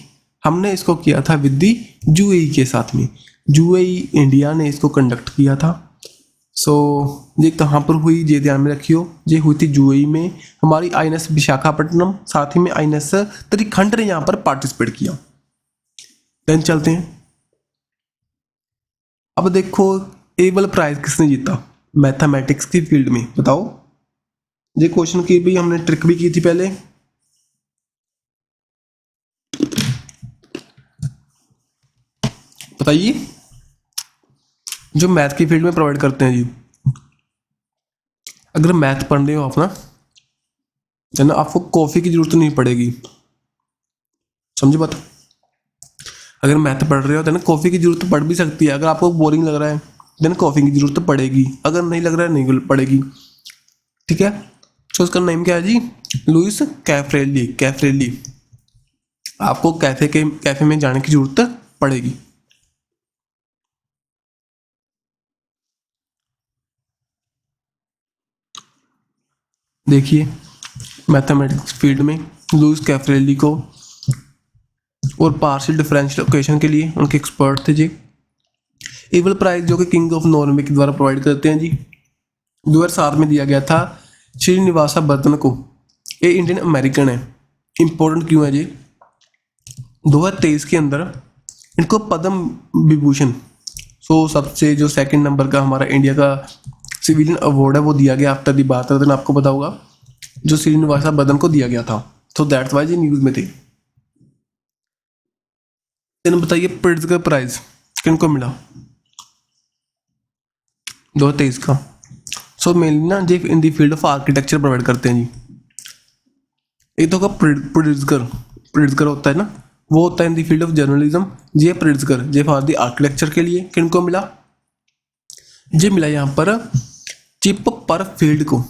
हमने इसको किया था विद दी UAE के साथ में। UAE इंडिया ने इसको कंडक्ट किया था। सो ये कहाँ पर हुई ये ध्यान में रखियो, ये हुई थी UAE में। हमारी INS विशाखापट्टनम साथ ही में INS त्रिखंड ने यहाँ पर पार्टिसिपेट किया। देन चलते हैं, अब देखो एबल प्राइज किसने जीता मैथमेटिक्स की फील्ड में, बताओ। ये क्वेश्चन की भी हमने ट्रिक भी की थी पहले। बताइए, जो मैथ की फील्ड में प्रोवाइड करते हैं जी। अगर मैथ पढ़ रहे हो आप ना, देन आपको कॉफ़ी की जरूरत नहीं पड़ेगी, समझे बात। अगर मैथ पढ़ रहे हो देन कॉफ़ी की जरूरत पड़ भी सकती है। अगर आपको बोरिंग लग रहा है देन कॉफ़ी की जरूरत पड़ेगी, अगर नहीं लग रहा है नहीं पड़ेगी। ठीक है, तो उसका नेम क्या है जी? लुइस कैफ्रेली। आपको कैफे में जाने की जरूरत पड़ेगी। देखिए मैथमेटिक्स फील्ड में लुइस कैफ्रेली को और पार्शियल डिफरेंशियल इक्वेशन के लिए उनके एक्सपर्ट थे जी। एबल प्राइज जो कि किंग ऑफ नॉर्वे के द्वारा प्रोवाइड करते हैं जी, 2007 में दिया गया था श्रीनिवासा बर्तन को। ये इंडियन अमेरिकन है। इम्पोर्टेंट क्यों है जी? 2023 के अंदर इनको पद्म विभूषण, सो सबसे जो सेकंड नंबर का हमारा इंडिया का सिविलियन अवार्ड है वो दिया गया आफ्टर दी बात करते आपको पता होगा, जो श्रीनिवासा बर्तन को दिया गया था। तो दैट्स वाई जी न्यूज़ में थे। देन बताइए प्रिट्जकर प्राइज किनको मिला 2023 का? सो मेनली ना जी इन दी फील्ड ऑफ आर्किटेक्चर प्रोवाइड करते हैं जी। एक तो होगा प्रिट्जकर होता है ना वो होता है in the field of journalism. J Pritzker J for the architecture के लिए किनको मिला, जे मिला यहाँ पर चिप पर फील्ड को।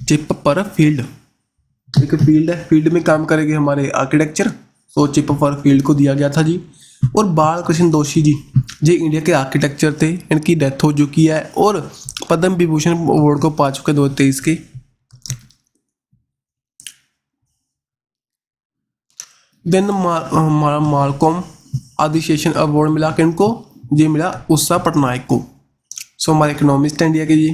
चिप पर फील्ड एक फील्ड है, फील्ड में काम करेंगे हमारे आर्किटेक्चर, सो चिप पर फील्ड को दिया गया था जी। और बाल कृष्ण दोषी जी जे इंडिया के आर्किटेक्चर थे, इनकी डेथ हो चुकी है और पद्म विभूषण अवार्ड को पा चुके 2023 के। देन मालकॉम आदिशेषन अवार्ड मिला किनको, ये मिला उषा पटनायक को। सो हमारे इकोनॉमिस्ट इंडिया के जी।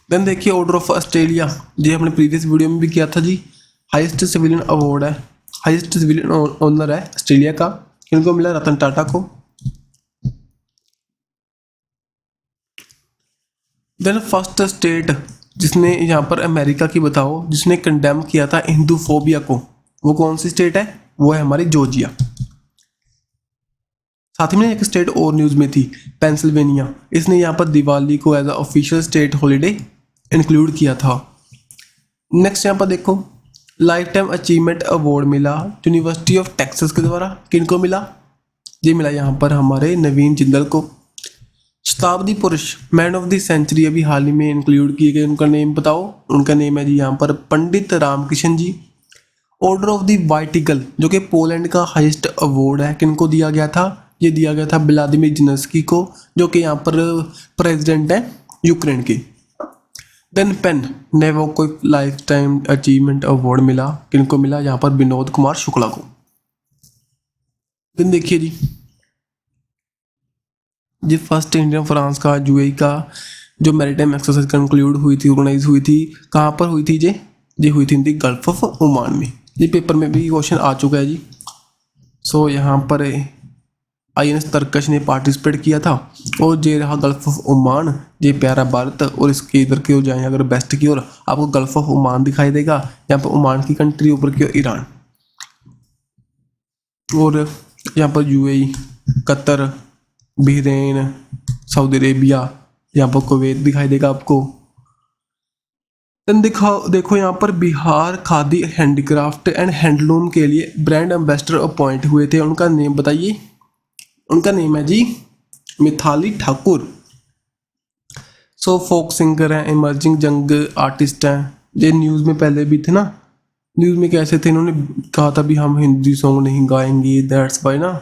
देन देखिए ऑर्डर ऑफ ऑस्ट्रेलिया, ये हमने प्रीवियस वीडियो में भी किया था जी। हाईएस्ट सिविलियन अवार्ड है, हाईएस्ट सिविलियन ऑनर है ऑस्ट्रेलिया का, किनको मिला, रतन टाटा को। देन फर्स्ट स्टेट जिसने यहाँ पर अमेरिका की बताओ जिसने कंडेम किया था हिंदूफोबिया को, वो कौन सी स्टेट है, वो है हमारी जॉर्जिया। साथ ही में एक स्टेट और न्यूज़ में थी पेंसिल्वेनिया, इसने यहाँ पर दिवाली को as a official state holiday include किया था। नेक्स्ट यहाँ पर देखो लाइफ टाइम अचीवमेंट अवार्ड मिला यूनिवर्सिटी ऑफ टेक्सास के द्वारा, किनको मिला, ये मिला यहाँ पर हमारे नवीन जिंदल को। शताब्दी पुरुष मैन ऑफ द सेंचुरी अभी हाल ही में इंक्लूड किए गए, उनका नेम बताओ, उनका नेम है जी यहाँ पर Pandit Ramkishan ji. Order of the white eagle जो कि पोलैंड का हाईएस्ट अवार्ड है, किनको दिया गया था, ये दिया गया था व्लादिमीर ज़ेलेंस्की को, जो कि यहाँ पर प्रेसिडेंट है यूक्रेन के। देन पेन नेवो को लाइफ टाइम अचीवमेंट अवार्ड मिला, किनको मिला, यहाँ पर विनोद कुमार शुक्ला को। देन देखिए जी फर्स्ट इंडियन फ्रांस का यूएई का जो मैरीटाइम एक्सरसाइज कंक्लूड हुई थी, ऑर्गेनाइज हुई थी, कहाँ पर हुई थी ये हुई थी इन दी गल्फ ऑफ ओमान में। ये पेपर में भी क्वेश्चन आ चुका है जी। सो यहाँ पर INS तरकश ने पार्टिसिपेट किया था और ये रहा गल्फ ऑफ ओमान, ये प्यारा भारत। और इसके इधर की ओर जाएँ अगर वेस्ट की ओर आपको गल्फ ऑफ ओमान दिखाई देगा, यहाँ पर ओमान की कंट्री, ऊपर की ओर ईरान, और यहाँ पर UAE, Qatar, Bahrain, Saudi Arabia, यहाँ पर कुवैत दिखाई देगा आपको। देन देखो यहाँ पर Bihar khadi handicraft and handloom के लिए ब्रांड एम्बेसडर अपॉइंट हुए थे, उनका नेम बताइए। उनका नेम है जी मिथाली ठाकुर। सो फोक सिंगर हैं, इमर्जिंग जंग आर्टिस्ट हैं, ये न्यूज़ में पहले भी थे ना, न्यूज़ में कैसे थे, इन्होंने कहा था भी हम हिंदी सॉन्ग नहीं गाएंगे, दैट्स वाई ना,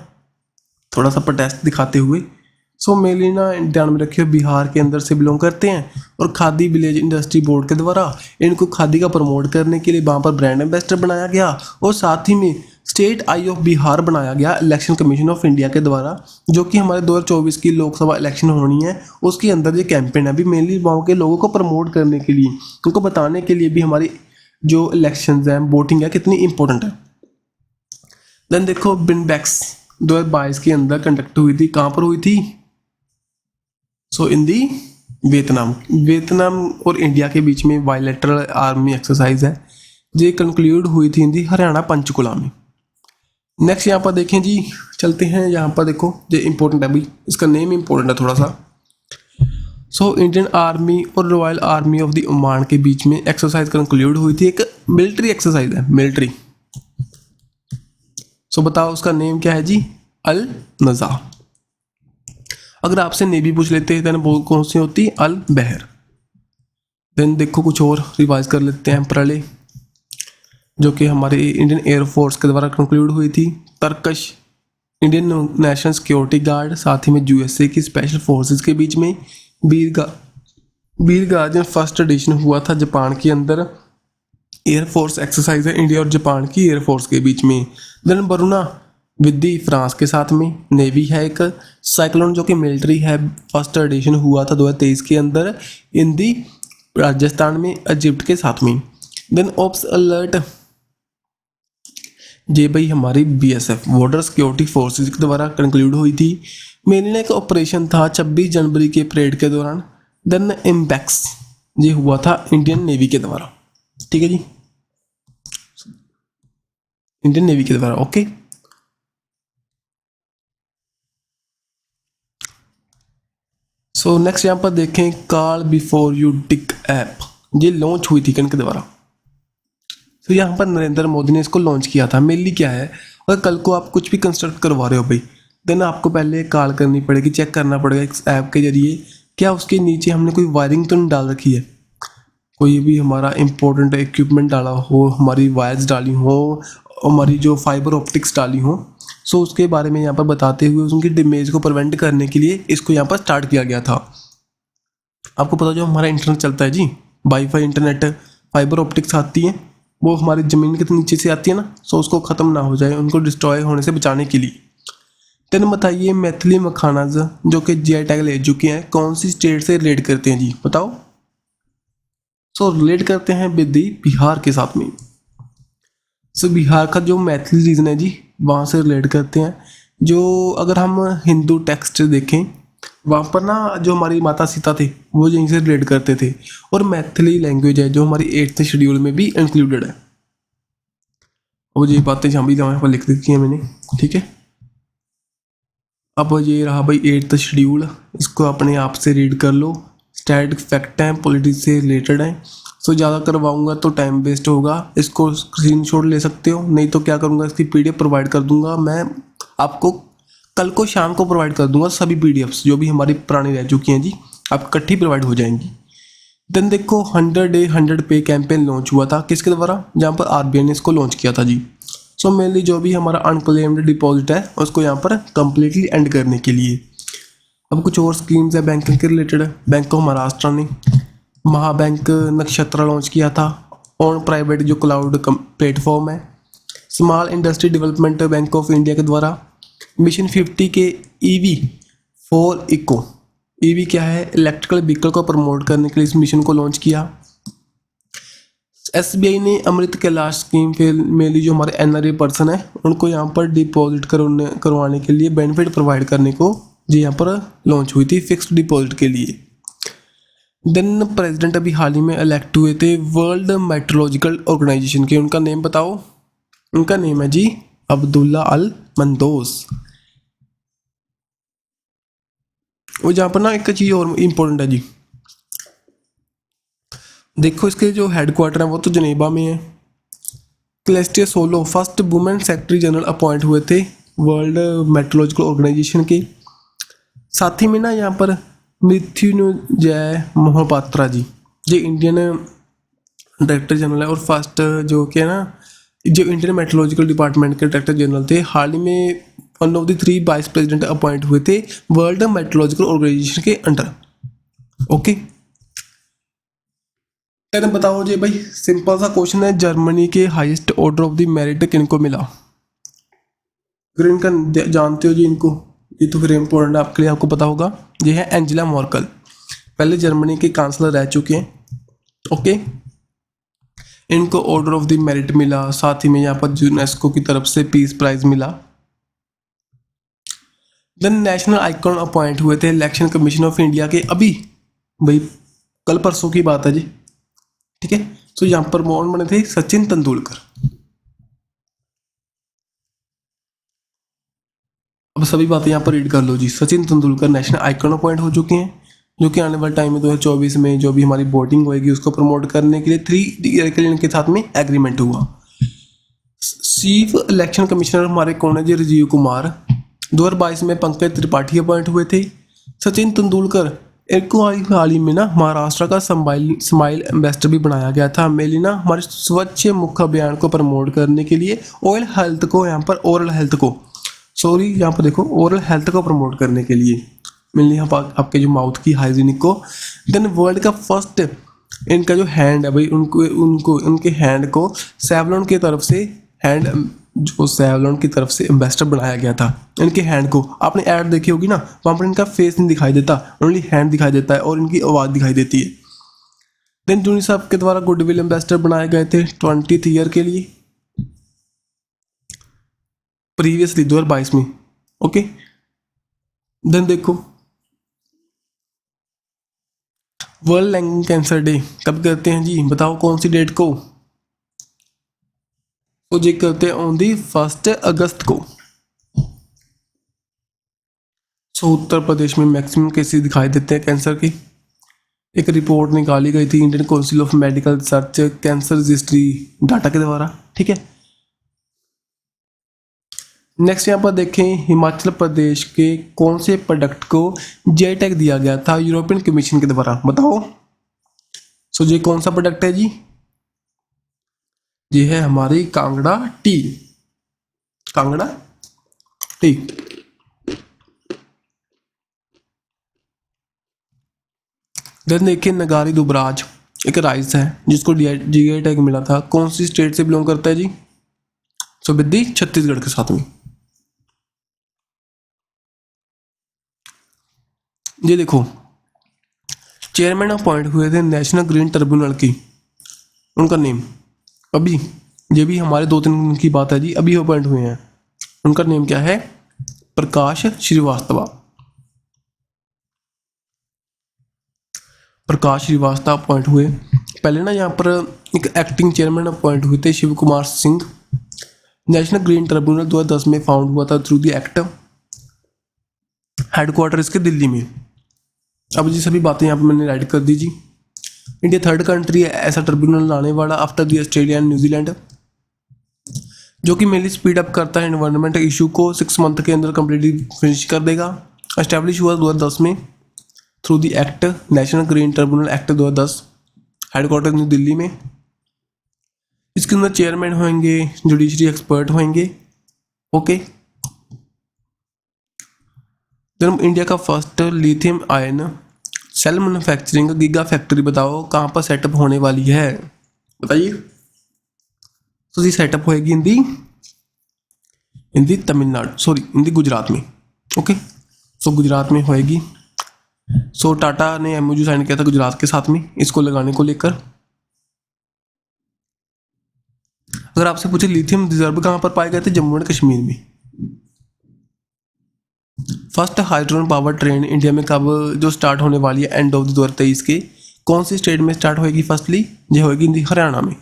थोड़ा सा प्रोटेस्ट दिखाते हुए। सो मेनली ना ध्यान में रखिए बिहार के अंदर से बिलोंग करते हैं और खादी विलेज इंडस्ट्री बोर्ड के द्वारा इनको खादी का प्रमोट करने के लिए वहाँ पर ब्रांड एम्बेसडर बनाया गया और साथ ही में स्टेट आई ऑफ बिहार बनाया गया इलेक्शन कमीशन ऑफ इंडिया के द्वारा, जो कि हमारे 2024 की लोकसभा इलेक्शन होनी है उसके अंदर ये कैंपेन है अभी मेनली वहाँ के लोगों को प्रमोट करने के लिए, उनको बताने के लिए भी हमारी जो इलेक्शन है वोटिंग है कितनी इंपॉर्टेंट है। देन देखो बिनबैक्स 2022 के अंदर कंडक्ट हुई थी, कहाँ पर हुई थी, सो इन दी वियतनाम और इंडिया के बीच में बायलैटरल आर्मी एक्सरसाइज है, ये कंक्लूड हुई थी इन दी हरियाणा पंचकुला में। नेक्स्ट यहाँ पर देखें जी, चलते हैं यहाँ पर देखो ये इंपॉर्टेंट है भाई, इसका नेम इंपॉर्टेंट है थोड़ा सा। सो इंडियन आर्मी और royal army of the Oman के बीच में एक्सरसाइज कंक्लूड हुई थी, एक मिलिट्री एक्सरसाइज है, मिलिट्री। सो बताओ उसका नेम क्या है जी, अल नज़ा। अगर आपसे नेवी पूछ लेते हैं देन वो कौन सी होती, अल बहर। देन देखो कुछ और रिवाइज कर लेते हैं, प्रलय जो कि हमारे इंडियन एयरफोर्स के द्वारा कंक्लूड हुई थी, तरकश इंडियन नेशनल सिक्योरिटी गार्ड, साथ ही में USA की स्पेशल फोर्सेस के बीच में, वीर गार्जियन फर्स्ट एडिशन हुआ था जापान के अंदर, एयरफोर्स एक्सरसाइज है इंडिया और जापान की एयरफोर्स के बीच में। देन बरुणा विद्दी फ्रांस के साथ में, नेवी है एक, साइक्लोन जो कि मिलिट्री है, फर्स्ट एडिशन हुआ था 2023 के अंदर इन दी राजस्थान में, इजिप्ट के साथ में। देन ऑप्स अलर्ट जे भाई हमारी BSF बॉर्डर सिक्योरिटी फोर्सेस के द्वारा कंक्लूड हुई थी, मेनली एक ऑपरेशन था 26 जनवरी के परेड के दौरान। देन इम्पैक्स ये हुआ था इंडियन नेवी के द्वारा, ठीक है जी, इंडियन नेवी के द्वारा, ओके। सो नेक्स्ट यहाँ पर देखें call before you tick app, ये लॉन्च हुई थी किन के द्वारा, तो यहाँ पर नरेंद्र मोदी ने इसको लॉन्च किया था। मेनली क्या है, अगर कल को आप कुछ भी कंस्ट्रक्ट करवा रहे हो भाई, देन आपको पहले कॉल करनी पड़ेगी, चेक करना पड़ेगा इस ऐप के जरिए क्या उसके नीचे हमने कोई वायरिंग तो नहीं डाल रखी है, कोई भी हमारा इंपॉर्टेंट इक्विपमेंट डाला हो, हमारी वायर्स डाली हो, हमारी जो फाइबर ऑप्टिक्स डाली हो। सो उसके बारे में यहाँ पर बताते हुए उनकी डैमेज को प्रिवेंट करने के लिए इसको यहाँ पर स्टार्ट किया गया था। आपको पता जो हमारा इंटरनेट चलता है जी, वाईफाई इंटरनेट, फाइबर ऑप्टिक्स आती है, वो हमारी ज़मीन के नीचे से आती है ना, सो उसको ख़त्म ना हो जाए, उनको डिस्ट्रॉय होने से बचाने के लिए। देन बताइए मैथिली मखानाज जो कि जीआई टैग ले चुके हैं, कौन सी स्टेट से रिलेट करते हैं जी, बताओ। सो रिलेट करते हैं विद बिहार के साथ में। सो बिहार का जो मैथिली रीजन है जी, वहाँ से रिलेट करते हैं। जो अगर हम हिंदू टेक्स्ट देखें, वहाँ पर ना जो हमारी माता सीता थे वो यहीं से रिलेट करते थे, और मैथिली लैंग्वेज है जो हमारी 8th शेड्यूल में भी इंक्लूडेड है। और ये बातें जहाँ भी यहाँ पर लिख रखी हैं मैंने, ठीक है। अब ये रहा भाई 8th शेड्यूल, इसको अपने आप से रीड कर लो। स्टैटिक फैक्ट हैं, पॉलिटिक्स से रिलेटेड हैं। सो ज़्यादा करवाऊंगा तो टाइम वेस्ट होगा, इसको स्क्रीनशॉट ले सकते हो, नहीं तो क्या करूँगा इसकी पीडीएफ प्रोवाइड कर दूंगा मैं आपको, कल को शाम को प्रोवाइड कर दूंगा सभी पीडीएफ्स जो भी हमारी पुरानी रह चुकी हैं जी, आप इकट्ठी प्रोवाइड हो जाएंगी। देन देखो 100 डे 100 पे कैंपेन लॉन्च हुआ था किसके द्वारा, जहाँ पर आरबीआई ने इसको लॉन्च किया था जी। सो मेनली जो भी हमारा अनक्लेम्ड डिपॉजिट है उसको यहाँ पर कंप्लीटली एंड करने के लिए। अब कुछ और स्कीम्स है बैंकिंग के रिलेटेड। बैंक ऑफ महाराष्ट्र ने महाबैंक नक्षत्र लॉन्च किया था, ऑन प्राइवेट जो क्लाउड प्लेटफॉर्म है। Small industry development bank of India के द्वारा मिशन 50 के ईवी फॉर इको, ईवी क्या है, इलेक्ट्रिकल व्हीकल को प्रमोट करने के लिए इस मिशन को लॉन्च किया। एसबीआई ने अमृत कैलाश स्कीम में जो हमारे एनआरआई पर्सन है उनको यहाँ पर डिपॉजिट करवाने के लिए बेनिफिट प्रोवाइड करने को जी यहाँ पर लॉन्च हुई थी फिक्स्ड डिपॉजिट के लिए। देन प्रेसिडेंट अभी हाल ही में इलेक्ट हुए थे वर्ल्ड मेट्रोलॉजिकल ऑर्गेनाइजेशन के, उनका नेम बताओ। उनका नेम है जी अब्दुल्ला अल मंदोस। वो जहाँ पर ना एक चीज़ और इम्पोर्टेंट है जी, देखो इसके जो हेडक्वार्टर है वो तो जनेवा में है। Celeste Saulo first women secretary general appoint हुए थे वर्ल्ड मेट्रोलॉजिकल ऑर्गेनाइजेशन के। साथ ही में ना यहाँ पर मृत्युंजय मोहपात्रा जी, जो इंडियन डायरेक्टर जनरल है, और फर्स्ट जो कि है ना जो इंडियन मेट्रोलॉजिकल डिपार्टमेंट के डायरेक्टर जनरल थे, हाल ही में 1 of the 3 vice president appoint हुए थे वर्ल्ड मेट्रोलॉजिकल ऑर्गेनाइजेशन के अंडर। ओके, कहते बताओ जी भाई, सिंपल सा क्वेश्चन है, जर्मनी के highest order of the merit किनको मिला। अगर इनका जानते हो जी इनको, ये तो फिर इम्पोर्टेंट है आपके लिए, आपको पता होगा। ये है एंजेला मर्केल, पहले जर्मनी के कांसलर रह चुके हैं। ओके, इनको ऑर्डर ऑफ द मेरिट मिला, साथ ही में यहाँ पर यूनेस्को की तरफ से पीस प्राइज मिला। देन नेशनल आइकॉन अपॉइंट हुए थे इलेक्शन कमीशन ऑफ इंडिया के, अभी भाई कल परसों की बात है जी, ठीक है। तो यहाँ पर कौन बने थे, सचिन तेंदुलकर। अब सभी बातें यहाँ पर रीड कर लो जी। Sachin Tendulkar national icon appoint हो चुके हैं, जो कि आने वाले टाइम में 2024 में जो भी हमारी वोटिंग होएगी उसको प्रमोट करने के लिए 3 ईयर के लिए इनके साथ में एग्रीमेंट हुआ। चीफ इलेक्शन कमिश्नर हमारे कौन है जी, राजीव कुमार। 2022 में पंकज त्रिपाठी अपॉइंट हुए थे। सचिन तेंदुलकर इनको हाल ही में ना महाराष्ट्र का स्माइल एम्बेसडर भी बनाया गया था, मेनली ना हमारे स्वच्छ मुख अभियान को प्रमोट करने के लिए, ओरल हेल्थ को यहाँ पर यहाँ पर देखो ओरल हेल्थ को प्रमोट करने के लिए, मेनली यहाँ पर आपके जो माउथ की हाइजीनिक को। देन वर्ल्ड का फर्स्ट इनका जो हैंड है भाई, उनके हैंड को सेवलॉन की तरफ से एम्बेसडर बनाया गया था। इनके हैंड को आपने ऐड देखी होगी ना, वहाँ पर इनका फेस नहीं दिखाई देता, ओनली हैंड दिखाई देता है और इनकी आवाज़ दिखाई देती है। देन यूनिसेफ के द्वारा गुडविल एम्बेसडर बनाए गए थे 20th ईयर के लिए, प्रीवियसली 2022 में। ओके, देन देखो वर्ल्ड लैंग कैंसर डे कब करते हैं जी, बताओ कौन सी डेट को। तो जी करते हैं ऑन दी 1 अगस्त को। सो उत्तर प्रदेश में मैक्सिमम केसेस दिखाई देते हैं कैंसर के। एक रिपोर्ट निकाली गई थी Indian council of medical research cancer registry data के द्वारा, ठीक है। नेक्स्ट यहाँ पर देखें, हिमाचल प्रदेश के कौन से प्रोडक्ट को जे टैग दिया गया था यूरोपियन कमीशन के द्वारा, बताओ। सो ये कौन सा प्रोडक्ट है जी? ये है हमारी Kangra tea, Kangra tea. Then देखिए, नगारी दुबराज एक राइस है जिसको जीआई टैग मिला था, कौन सी स्टेट से बिलोंग करता है जी? सो विद्धि छत्तीसगढ़ के साथ में। ये देखो, चेयरमैन अपॉइंट हुए थे नेशनल ग्रीन ट्रिब्यूनल की, उनका नेम अभी, ये भी हमारे 2-3 दिन की बात है जी, अभी अपॉइंट हुए हैं। उनका नेम क्या है? प्रकाश श्रीवास्तव। प्रकाश श्रीवास्तव अपॉइंट हुए। पहले ना यहाँ पर एक एक्टिंग चेयरमैन अपॉइंट हुए थे, Shiv Kumar Singh. National green tribunal 2010 में फाउंड हुआ था थ्रू द एक्ट। हेडक्वार्टर इसके दिल्ली में। अब ये सभी बातें यहाँ पर मैंने राइट कर दी जी। इंडिया थर्ड कंट्री है ऐसा ट्रिब्यूनल लाने वाला after the Australia and New Zealand, जो कि मेनली स्पीड अप करता है एनवायरमेंट इशू को, 6 मंथ के अंदर कम्प्लीटली फिनिश कर देगा। एस्टेब्लिश हुआ 2010 में through the act, national green tribunal act 2010, headquarter new Delhi में। इसके अंदर चेयरमैन होंगे, जुडिशरी एक्सपर्ट होंगे। ओके। देन इंडिया का first lithium ion cell manufacturing giga factory बताओ कहाँ पर सेटअप होने वाली है, बताइए। तो ये सेटअप होएगी इन दी तमिलनाडु, सॉरी इन दी गुजरात में। ओके, सो गुजरात में होएगी। सो टाटा ने एमओयू साइन किया था गुजरात के साथ में इसको लगाने को लेकर। अगर आपसे पूछे लिथियम रिजर्व कहाँ पर पाए गए थे, जम्मू एंड कश्मीर में। First hydrogen power train India में कब जो स्टार्ट होने वाली है, एंड ऑफ 2023 के, कौन सी स्टेट में स्टार्ट होएगी? फर्स्टली ये होएगी इन दी हरियाणा में,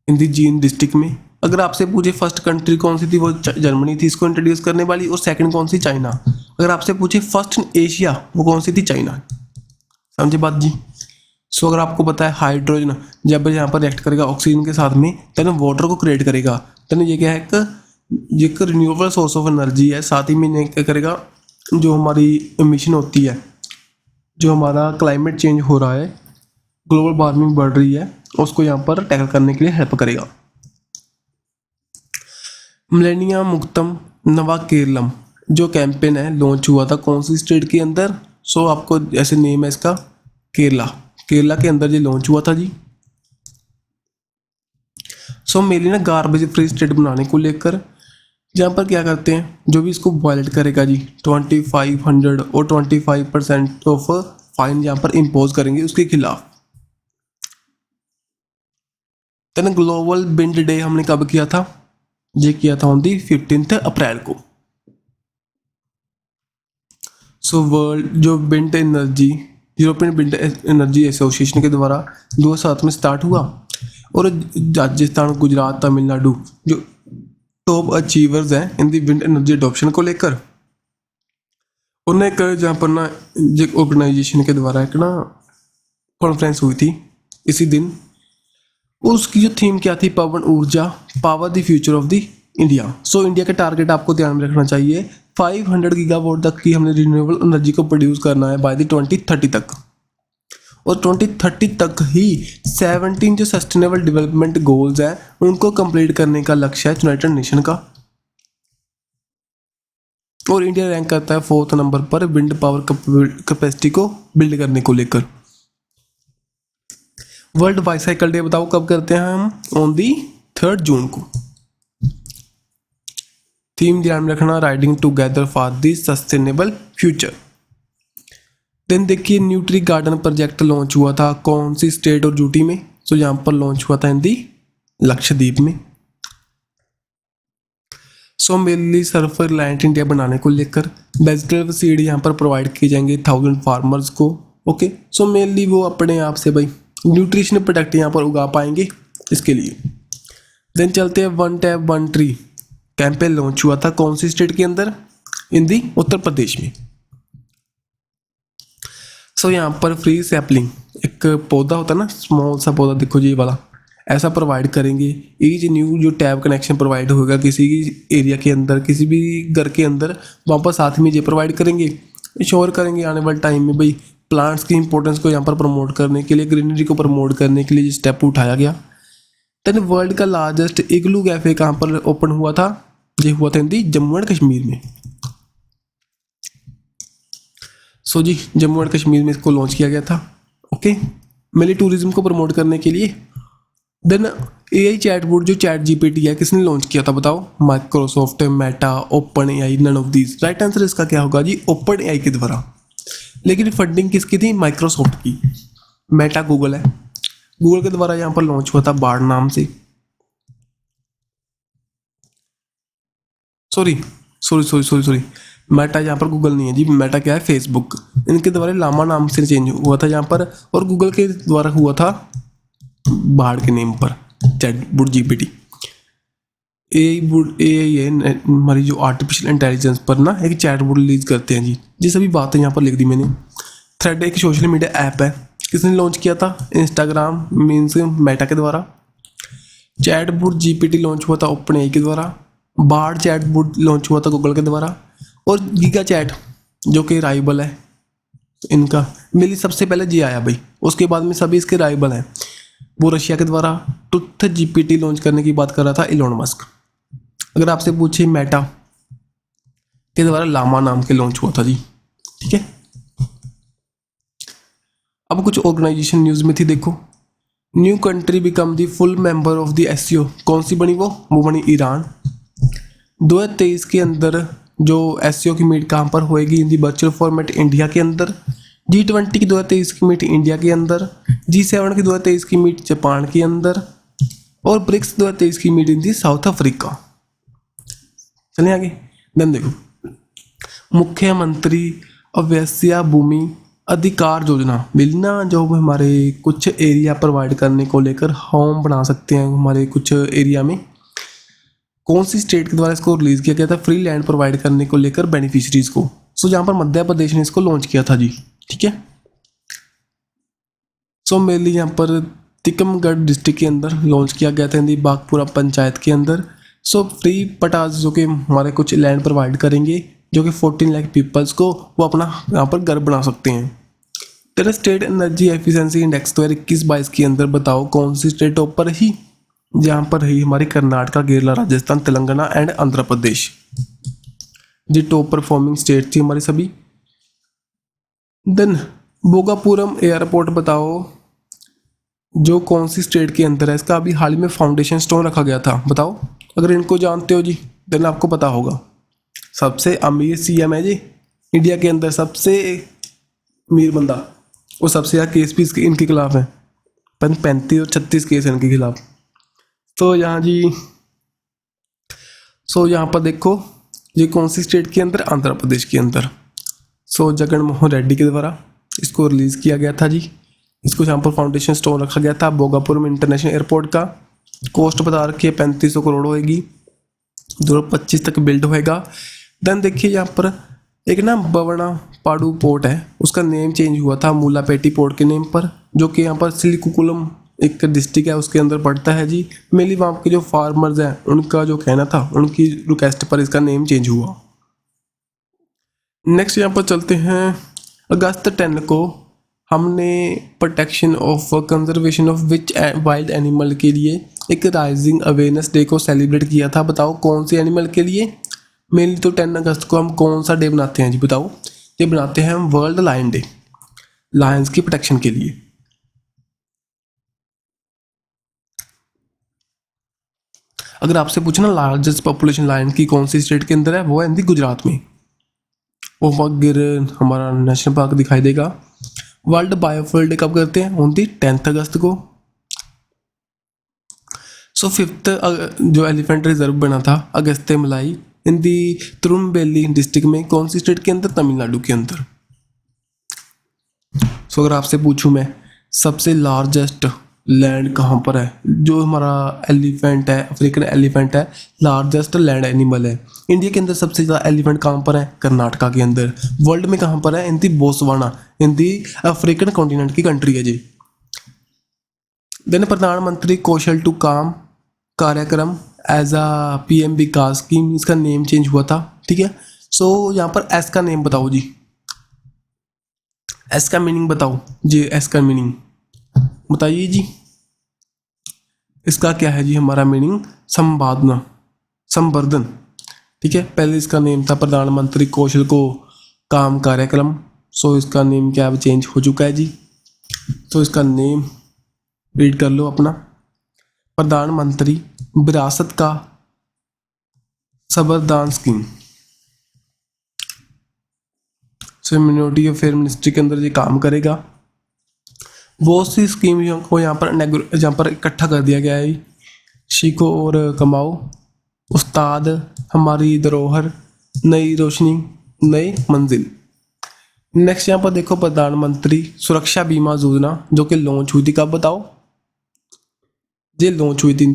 इन दी जींद डिस्ट्रिक्ट में। अगर आपसे पूछे फर्स्ट कंट्री कौन सी थी, वो जर्मनी थी इसको इंट्रोड्यूस करने वाली, और सेकंड कौन सी? चाइना। अगर आपसे पूछे फर्स्ट इन एशिया, वो कौन सी थी? चाइना। समझे बात जी। सो अगर आपको पता है हाइड्रोजन जब यहाँ पर रिएक्ट करेगा ऑक्सीजन के साथ में, तब वाटर को क्रिएट करेगा, तब ये क्या है, ये एक रिन्यूएबल सोर्स ऑफ एनर्जी है। साथ ही में क्या करेगा, जो हमारी एमिशन होती है, जो हमारा क्लाइमेट चेंज हो रहा है, ग्लोबल वार्मिंग बढ़ रही है, उसको यहाँ पर टैकल करने के लिए हेल्प करेगा। मिलेनियम मुक्तम नवा केरलम जो कैंपेन है लॉन्च हुआ था कौन सी स्टेट के अंदर? सो आपको ऐसे नेम है इसका, केरला, केरला के अंदर ये लॉन्च हुआ था जी। सो मेरी ना गार्बेज फ्री स्टेट बनाने को लेकर जहाँ पर क्या करते हैं, जो भी इसको वायलेट करेगा जी 2500 और 25% ऑफ फाइन यहाँ पर इम्पोज करेंगे उसके खिलाफ। देन ग्लोबल विंड डे हमने कब किया था? ये किया था ऑन दी 15 अप्रैल को। सो वर्ल्ड जो wind energy, European wind energy association के द्वारा 2007 में स्टार्ट हुआ, और राजस्थान, गुजरात, तमिलनाडु जो टॉप अचीवर्स हैं इन दी विंड एनर्जी अडॉप्शन को लेकर, उन्हें एक जहाँ पर ना एक ऑर्गेनाइजेशन के द्वारा एक ना कॉन्फ्रेंस हुई थी इसी दिन। उसकी जो थीम क्या थी? पवन ऊर्जा, power the future of the India. So India के टारगेट आपको ध्यान में रखना चाहिए, 500 गीगावाट तक की हमने रिन्यूएबल एनर्जी को प्रोड्यूस करना है बाय द 2030 तक, और 2030 तक ही 17 जो सस्टेनेबल डेवलपमेंट गोल्स हैं उनको कंप्लीट करने का लक्ष्य है यूनाइटेड नेशन का। और इंडिया रैंक करता है 4th नंबर पर विंड पावर कैपेसिटी को बिल्ड करने को लेकर। वर्ल्ड बाईसाइकिल डे बताओ कब करते हैं हम? ऑन दी 3rd जून को। थीम ध्यान में रखना, riding together for the sustainable future. Then देखिए, न्यूट्री गार्डन प्रोजेक्ट लॉन्च हुआ था कौन सी स्टेट और यूटी में? तो यहाँ पर लॉन्च हुआ था इन दी लक्षद्वीप में। So mainly Surf reliant India बनाने को लेकर वेजिटेबल सीड यहाँ पर प्रोवाइड किए जाएंगे 1000 फार्मर्स को। ओके, सो मेनली वो अपने आप से भाई न्यूट्रिशन प्रोडक्ट यहाँ पर उगा पाएंगे इसके लिए। देन चलते हैं, one tap one tree campaign launch हुआ था कौन सी स्टेट के अंदर? इन दी उत्तर प्रदेश में। सो यहाँ पर फ्री सैपलिंग, एक पौधा होता है ना, स्मॉल सा पौधा, देखो जी वाला, ऐसा प्रोवाइड करेंगे। ईच न्यू जो टैब कनेक्शन प्रोवाइड होगा किसी की एरिया के अंदर, किसी भी घर के अंदर, वहाँ पर साथ में ये प्रोवाइड करेंगे। इंश्योर करेंगे आने वाले टाइम में भाई प्लांट्स की इंपॉर्टेंस को यहाँ पर प्रमोट करने के लिए, ग्रीनरी को प्रमोट करने के लिए ये स्टेप उठाया गया। देन वर्ल्ड का लार्जेस्ट इग्लू कैफे कहाँ पर ओपन हुआ था? ये हुआ था हिंदी जम्मू एंड कश्मीर में। सो जी जम्मू एंड कश्मीर में इसको लॉन्च किया गया था। ओके, मेनली टूरिज्म को प्रमोट करने के लिए। देन एआई चैटबॉट जो चैट जीपीटी है किसने लॉन्च किया था बताओ? Microsoft, Meta, open AI, none of these. Right answer इसका क्या होगा जी? ओपन एआई के द्वारा। लेकिन फंडिंग किसकी थी? माइक्रोसॉफ्ट की। मेटा गूगल है, गूगल के द्वारा यहाँ पर लॉन्च हुआ था बार्ड नाम से। सॉरी, मेटा यहाँ पर गूगल नहीं है जी, मेटा क्या है? फेसबुक। इनके द्वारा लामा नाम से चेंज हुआ था यहाँ पर, और गूगल के द्वारा हुआ था बार्ड के नेम पर चैटबॉट जीपीटी। एआई है हमारी जो आर्टिफिशियल इंटेलिजेंस पर ना एक चैटबॉट रिलीज करते हैं जी। ये सभी बातें यहाँ पर लिख दी मैंने। थ्रेड एक सोशल मीडिया ऐप है, किसने लॉन्च किया था? इंस्टाग्राम मीन्स मेटा के द्वारा। चैटबॉट जीपीटी लॉन्च हुआ था ओपन एआई के द्वारा। बार्ड चैटबॉट लॉन्च हुआ था गूगल के द्वारा। और गीगा चैट जो कि राइवल है इनका, मेनली सबसे पहले जी आया भाई, उसके बाद में सभी इसके राइवल हैं, वो रशिया के द्वारा। ट्रुथ जीपीटी लॉन्च करने की बात कर रहा था इलॉन मस्क। अगर आपसे पूछे मेटा के द्वारा लामा नाम के लॉन्च हुआ था जी। ठीक है, अब कुछ ऑर्गेनाइजेशन न्यूज़ में थी, देखो। New country become the full member of the SCO, कौन सी बनी? वो बनी ईरान। 2023 के अंदर जो एससीओ की मीट कहाँ पर होएगी? इन दी वर्चुअल फॉर्मेट इंडिया के अंदर। G20 की 2023 की मीट इंडिया के अंदर। G7 की 2023 की मीट जापान के अंदर। और ब्रिक्स 2023 की meet in the South Africa. चलिए आगे। देन देखो, मुख्यमंत्री आवासीय भूमि अधिकार योजना मिलना, जो हमारे कुछ एरिया प्रोवाइड करने को लेकर होम बना सकते हैं हमारे कुछ एरिया में। कौन सी स्टेट के द्वारा इसको रिलीज किया गया था? फ्री लैंड प्रोवाइड करने को लेकर बेनिफिशरीज को। सो जहाँ पर मध्य प्रदेश ने इसको लॉन्च किया था जी। ठीक है, सो मेनली यहाँ पर टीकमगढ़ डिस्ट्रिक्ट के अंदर लॉन्च किया गया था, हिंदी बागपुरा पंचायत के अंदर। सो फ्री पटास जो कि हमारे कुछ लैंड प्रोवाइड करेंगे, जो कि 14 लाख पीपल्स को वो अपना यहाँ पर घर बना सकते हैं। तेरा स्टेट एनर्जी एफिशिएंसी इंडेक्स 2021-22 के अंदर बताओ कौन सी स्टेट टॉप पर रही? जहाँ पर रही हमारी कर्नाटका, केरला, राजस्थान, तेलंगाना एंड आंध्र प्रदेश। जी टॉप परफॉर्मिंग स्टेट थी हमारी सभी। देन भोगापुरम एयरपोर्ट बताओ जो कौन सी स्टेट के अंदर है? इसका अभी हाल ही में फाउंडेशन स्टोन रखा गया था, बताओ। अगर इनको जानते हो जी देन आपको पता होगा। सबसे अमीर सीएम है जी इंडिया के अंदर, सबसे अमीर बंदा, और सबसे ज़्यादा केस भी इनके खिलाफ है। 35 और 36 केस हैं इनके खिलाफ। तो यहाँ जी, सो यहाँ पर देखो ये कौन सी स्टेट के अंदर? आंध्र प्रदेश के अंदर। सो जगन मोहन रेड्डी के द्वारा इसको रिलीज़ किया गया था जी। इसको यहाँ पर फाउंडेशन स्टोन रखा गया था भोगापुरम इंटरनेशनल एयरपोर्ट का। कॉस्ट बता रखी है 3500 करोड़ होएगी, 2025 तक बिल्ड होएगा। देन देखिए यहाँ पर एक ना बवना पाडू पोर्ट है, उसका नेम चेंज हुआ था मूलापेटी पोर्ट के नेम पर, जो कि यहाँ पर सिलीकुकुलम एक डिस्ट्रिक्ट है उसके अंदर पड़ता है जी। मेनली वहाँ के जो फार्मर्स हैं उनका जो कहना था, उनकी रिक्वेस्ट पर इसका नेम चेंज हुआ। नेक्स्ट यहाँ पर चलते हैं। अगस्त 10 को हमने protection of conservation of which wild animal के लिए एक राइजिंग अवेयरनेस डे को सेलिब्रेट किया था। बताओ कौन से एनिमल के लिए? मेनली तो 10 अगस्त को हम कौन सा डे बनाते हैं जी? बताओ। ये बनाते हैं हम वर्ल्ड लायन डे, लायंस की प्रोटेक्शन के लिए। अगर आपसे पूछना लार्जेस्ट पॉपुलेशन लायन की कौन सी स्टेट के अंदर है, वो है हिंदी गुजरात में। वो वगैर हमारा नेशनल पार्क दिखाई देगा। वर्ल्ड बायोफील्ड डे कब करते हैं? ऑन दी 10 अगस्त को। सो 5th जो एलिफेंट रिजर्व बना था अगस्त्य मलाई इन दी तिरुनेलवेली डिस्ट्रिक्ट में, कौन सी स्टेट के अंदर? तमिलनाडु के अंदर। सो अगर आपसे पूछूं मैं सबसे लार्जेस्ट लैंड कहाँ पर है? जो हमारा एलिफेंट है, अफ्रीकन एलिफेंट है, लार्जेस्ट लैंड एनिमल है। इंडिया के अंदर सबसे ज़्यादा एलिफेंट कहाँ पर है? कर्नाटका के अंदर। वर्ल्ड में कहाँ पर है? In the Botswana, in the African continent की कंट्री है जी। देन प्रधानमंत्री कौशल टू काम कार्यक्रम as a PM Vikas scheme, इसका नेम चेंज हुआ था, ठीक है। सो यहाँ पर एस का नेम बताओ जी, एस का मीनिंग बताओ जी, एस का मीनिंग बताइए जी। इसका क्या है जी, हमारा मीनिंग संवादना, संवर्धन, ठीक है। पहले इसका नेम था प्रधानमंत्री कौशल को काम कार्यक्रम, सो इसका नेम क्या चेंज हो चुका है जी। तो इसका नेम रीड कर लो अपना, प्रधानमंत्री विरासत का संवर्धन स्कीम। सो मिनोरिटी अफेयर मिनिस्ट्री के अंदर ये काम करेगा। बहुत सी स्कीम को यहाँ पर इकट्ठा कर दिया गया है। सीखो और कमाओ, उस्ताद, हमारी धरोहर, नई रोशनी, नई मंजिल। नेक्स्ट यहाँ पर देखो प्रधानमंत्री सुरक्षा बीमा योजना जो कि लॉन्च हुई थी, कब बताओ? ये लॉन्च हुई थी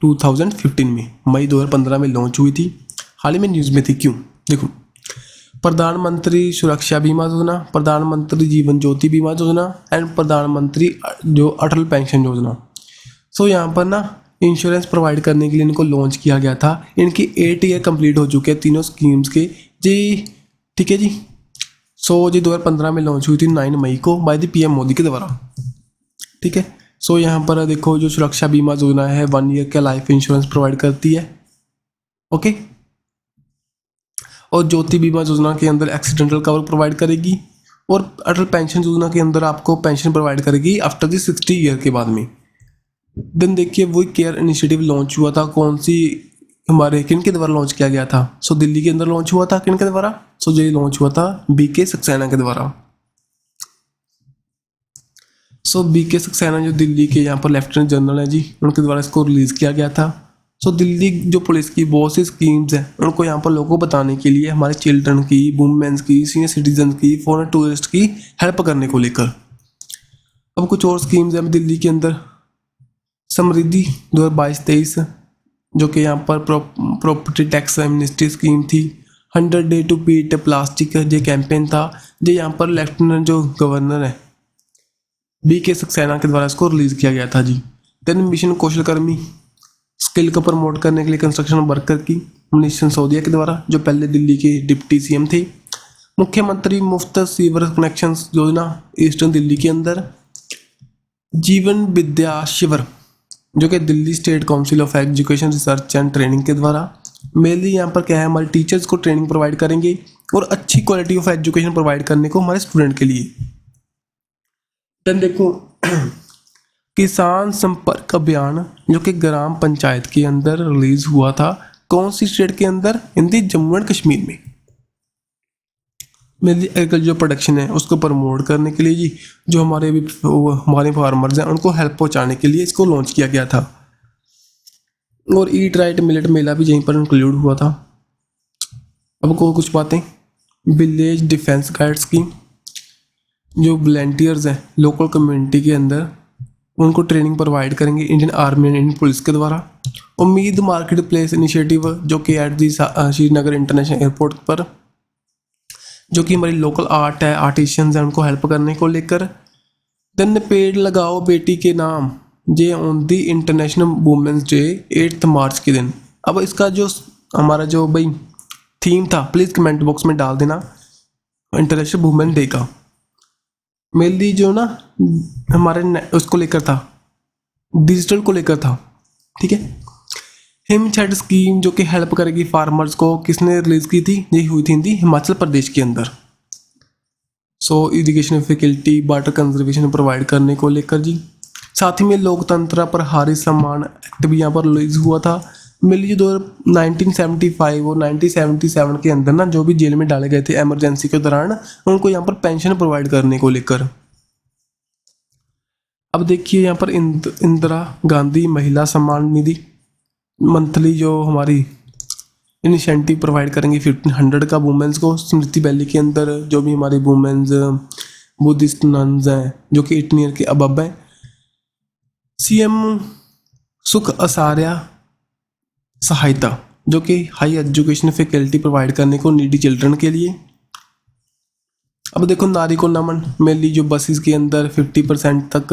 2015 में, मई 2015 में लॉन्च हुई थी, हाल ही में न्यूज़ में थी। क्यों? देखो, प्रधानमंत्री सुरक्षा बीमा योजना, प्रधानमंत्री जीवन ज्योति बीमा योजना एंड प्रधानमंत्री जो अटल पेंशन योजना। सो यहाँ पर ना इंश्योरेंस प्रोवाइड करने के लिए इनको लॉन्च किया गया था। इनकी 8 ईयर कंप्लीट हो चुके हैं तीनों स्कीम्स के जी, ठीक है जी। सो जी 2015 में लॉन्च हुई थी 9 मई को बाय द पीएम मोदी के द्वारा, ठीक है। सो यहाँ पर देखो जो सुरक्षा बीमा योजना है 1 ईयर का लाइफ इंश्योरेंस प्रोवाइड करती है, ओके। और ज्योति बीमा योजना के अंदर एक्सीडेंटल कवर प्रोवाइड करेगी, और अटल पेंशन योजना के अंदर आपको पेंशन प्रोवाइड करेगी आफ्टर द 60 ईयर के बाद में। देन देखिए वही केयर इनिशिएटिव लॉन्च हुआ था, कौन सी हमारे किन के द्वारा लॉन्च किया गया था? सो दिल्ली के अंदर लॉन्च हुआ था, किन के द्वारा? सो ये लॉन्च हुआ था बीके सक्सेना के द्वारा। सो बीके सक्सेना जो दिल्ली के यहाँ पर लेफ्टिनेंट जनरल है जी, उनके द्वारा इसको रिलीज़ किया गया था। सो दिल्ली जो पुलिस की बहुत सी स्कीम्स हैं उनको यहाँ पर लोगों को बताने के लिए, हमारे चिल्ड्रन की, वुमेन्स की, सीनियर सिटीजन की, फॉरेन टूरिस्ट की हेल्प करने को लेकर। अब कुछ और स्कीम्स हैं दिल्ली के अंदर, समृद्धि 2022-23 जो कि यहाँ पर प्रॉपर्टी टैक्स एमनेस्टी स्कीम थी, 100 डे टू बीट प्लास्टिक ये कैंपेन था, जो यहाँ पर लेफ्टिनेंट जो गवर्नर है बीके सक्सेना के द्वारा इसको रिलीज़ किया गया था जी। देन मिशन कौशल कर्मी, स्किल को प्रमोट करने के लिए कंस्ट्रक्शन वर्कर की, मनीष सिसोदिया के द्वारा जो पहले दिल्ली के डिप्टी सीएम थे। मुख्यमंत्री मुफ्त सीवर कनेक्शन योजना ईस्टर्न दिल्ली के अंदर। जीवन विद्या शिविर जो कि Delhi state council of education research and training के द्वारा। मेनली यहाँ पर क्या है, हमारे टीचर्स को ट्रेनिंग प्रोवाइड करेंगे और अच्छी क्वालिटी ऑफ एजुकेशन प्रोवाइड करने को हमारे स्टूडेंट के लिए। देन देखो किसान संपर्क अभियान जो कि ग्राम पंचायत के अंदर रिलीज हुआ था, कौन सी स्टेट के अंदर? हिंदी जम्मू एंड कश्मीर में। मेनली एग्रीकल्चर जो प्रोडक्शन है उसको प्रमोट करने के लिए जी, जो हमारे फार्मर्स हैं उनको हेल्प पहुंचाने के लिए इसको लॉन्च किया गया था। और ईट राइट मिलेट मेला भी यहीं पर इंक्लूड हुआ था। अब को कुछ बातें, विलेज डिफेंस गाइड स्कीम, जो वॉलंटियर्स हैं लोकल कम्युनिटी के अंदर उनको ट्रेनिंग प्रोवाइड करेंगे Indian army and Indian police के द्वारा। उम्मीद मार्केट प्लेस इनिशिएटिव जो कि at the Srinagar international airport पर, जो कि हमारी लोकल आर्ट है, आर्टिशियंस हैं, उनको हेल्प करने को लेकर। देन पेड़ लगाओ बेटी के नाम, जे on the international women's day 8 मार्च के दिन। अब इसका जो हमारा जो भाई थीम था प्लीज़ कमेंट बॉक्स में डाल देना, इंटरनेशनल वुमेन डे का। मेनली जो ना हमारे उसको लेकर था, डिजिटल को लेकर था, ठीक है। हिमछड़ स्कीम जो कि हेल्प करेगी फार्मर्स को, किसने रिलीज की थी? ये हुई थी हिमाचल प्रदेश के अंदर। So irrigation facility, water conservation provide करने को लेकर जी। साथ ही में लोकतंत्र पर हारी सम्मान एक्ट भी यहाँ पर रिलीज हुआ था। मेनली जो 1975 और 1977 के अंदर ना जो भी जेल में डाले गए थे इमरजेंसी के दौरान, उनको यहाँ पर पेंशन प्रोवाइड करने को लेकर। अब देखिए यहाँ पर इंदिरा गांधी महिला सम्मान निधि मंथली जो हमारी इनिशिएटिव प्रोवाइड करेंगे 1500 का वुमेंस को। स्मृति वैली के अंदर जो भी हमारी वुमेंस बुद्धिस्ट नन्स हैं जो कि 18 ईयर के अबव हैं। सीएम सुख आसार्य सहायता जो कि हाई एजुकेशन फैकल्टी प्रोवाइड करने को नीडी चिल्ड्रन के लिए। अब देखो नारी को नमन, मेनली जो बसेस के अंदर 50% तक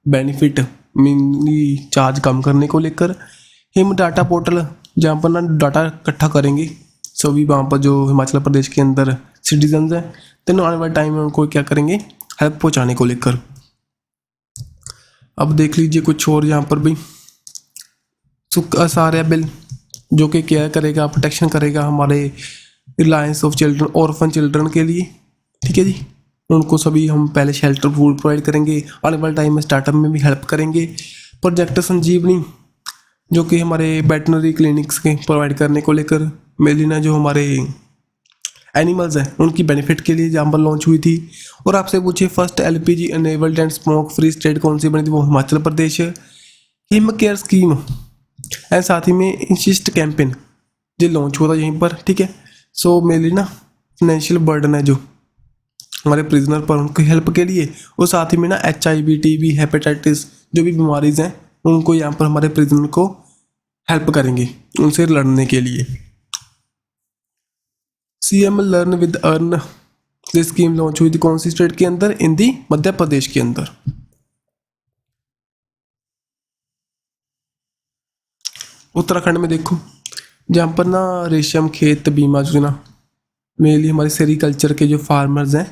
बेनिफिट मेनली चार्ज कम करने को लेकर। हिम डाटा पोर्टल जहाँ पर ना डाटा इकट्ठा करेंगे सभी वहाँ पर जो हिमाचल प्रदेश के अंदर सिटीजन्स हैं, तो आने वाले टाइम में उनको क्या करेंगे, हेल्प पहुँचाने को लेकर। अब देख लीजिए कुछ और यहाँ पर भी सुख आसार्य बिल जो कि क्या करेगा, प्रोटेक्शन करेगा हमारे Reliance of children, orphan children के लिए। ठीक है जी, उनको सभी हम पहले शेल्टर फूड प्रोवाइड करेंगे, आने वाले टाइम में स्टार्टअप में भी हेल्प करेंगे। प्रोजेक्ट संजीवनी जो कि हमारे वेटनरी क्लिनिक्स के प्रोवाइड करने को लेकर, मेलिना जो हमारे एनिमल्स हैं उनकी बेनिफिट के लिए जहाँ पर लॉन्च हुई थी। और आपसे पूछिए first LPG enabled and smoke free state कौन सी बनी थी, वो हिमाचल प्रदेश है। हिम केयर स्कीम एंड साथ ही में इंसिस्ट कैंपेन जो लॉन्च हुआ था यहीं पर। ठीक है, सो मेनली ना फाइनेंशियल बर्डन है जो हमारे प्रिजनर पर, उनकी हेल्प के लिए। और साथ ही में ना HIV TB हेपेटाइटिस जो भी बीमारीज हैं उनको यहाँ पर हमारे प्रिजनर को हेल्प करेंगे उनसे लड़ने के लिए। CM लर्न विद अर्न ये स्कीम लॉन्च हुई थी कौन सी स्टेट के अंदर, इन मध्य प्रदेश के अंदर। उत्तराखंड में देखो जहाँ पर ना रेशम खेत बीमा योजना मेनली हमारे सेरिकल्चर के जो फार्मर्स हैं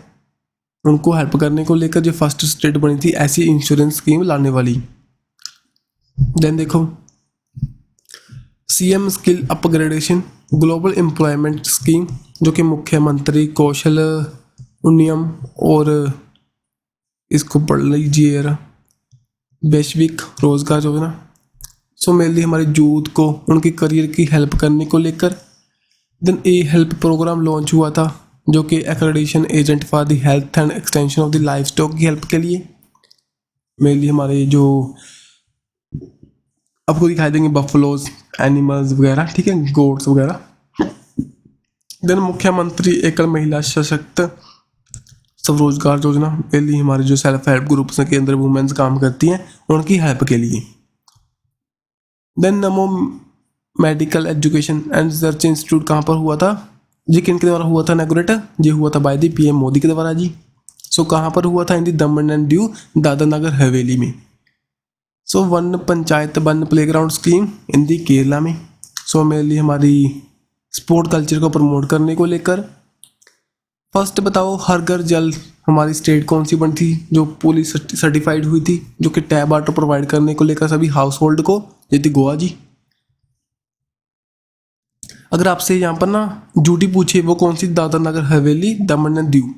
उनको हेल्प करने को लेकर जो फर्स्ट स्टेट बनी थी ऐसी इंश्योरेंस स्कीम लाने वाली। देन देखो CM skill upgradation global employment scheme जो कि मुख्यमंत्री कौशल उन्नयन और इसको पढ़ लीजिए यार वैश्विक रोजगार योजना। सो मेनली हमारे यूथ को उनके करियर की हेल्प करने को लेकर। देन ए हेल्प प्रोग्राम लॉन्च हुआ था जो कि accreditation agent for the health and extension of the life stock की हेल्प के लिए। मेनली हमारे जो आपको दिखाई देंगे बफलोज एनिमल्स वगैरह, ठीक है, गोट्स वगैरह। देन मुख्यमंत्री एकल महिला सशक्त स्वरोजगार योजना मेनली हमारे जो सेल्फ हेल्प ग्रुप्स के अंदर वुमेन्स काम करती हैं उनकी हेल्प के लिए। Then NaMo medical education and research institute कहाँ पर हुआ था जी, किन के द्वारा हुआ था इनॉग्रेट, ये हुआ था बाय द PM मोदी के द्वारा जी। सो कहाँ पर हुआ था, इन दी दमन एंड दीव दादर नगर हवेली में। So one panchayat one playground scheme in the Kerala में। सो मेनली हमारी स्पोर्ट कल्चर को प्रमोट करने को लेकर। फर्स्ट बताओ हर घर जल हमारी स्टेट कौन सी बनी थी जो पुलिस सर्टिफाइड हुई थी जो कि टैब वाटर प्रोवाइड करने को लेकर सभी हाउस होल्ड को, ये थी गोवा जी। अगर आपसे यहाँ पर ना ड्यूटी पूछे वो कौन सी, Dadar Nagar Haveli Daman and Diu.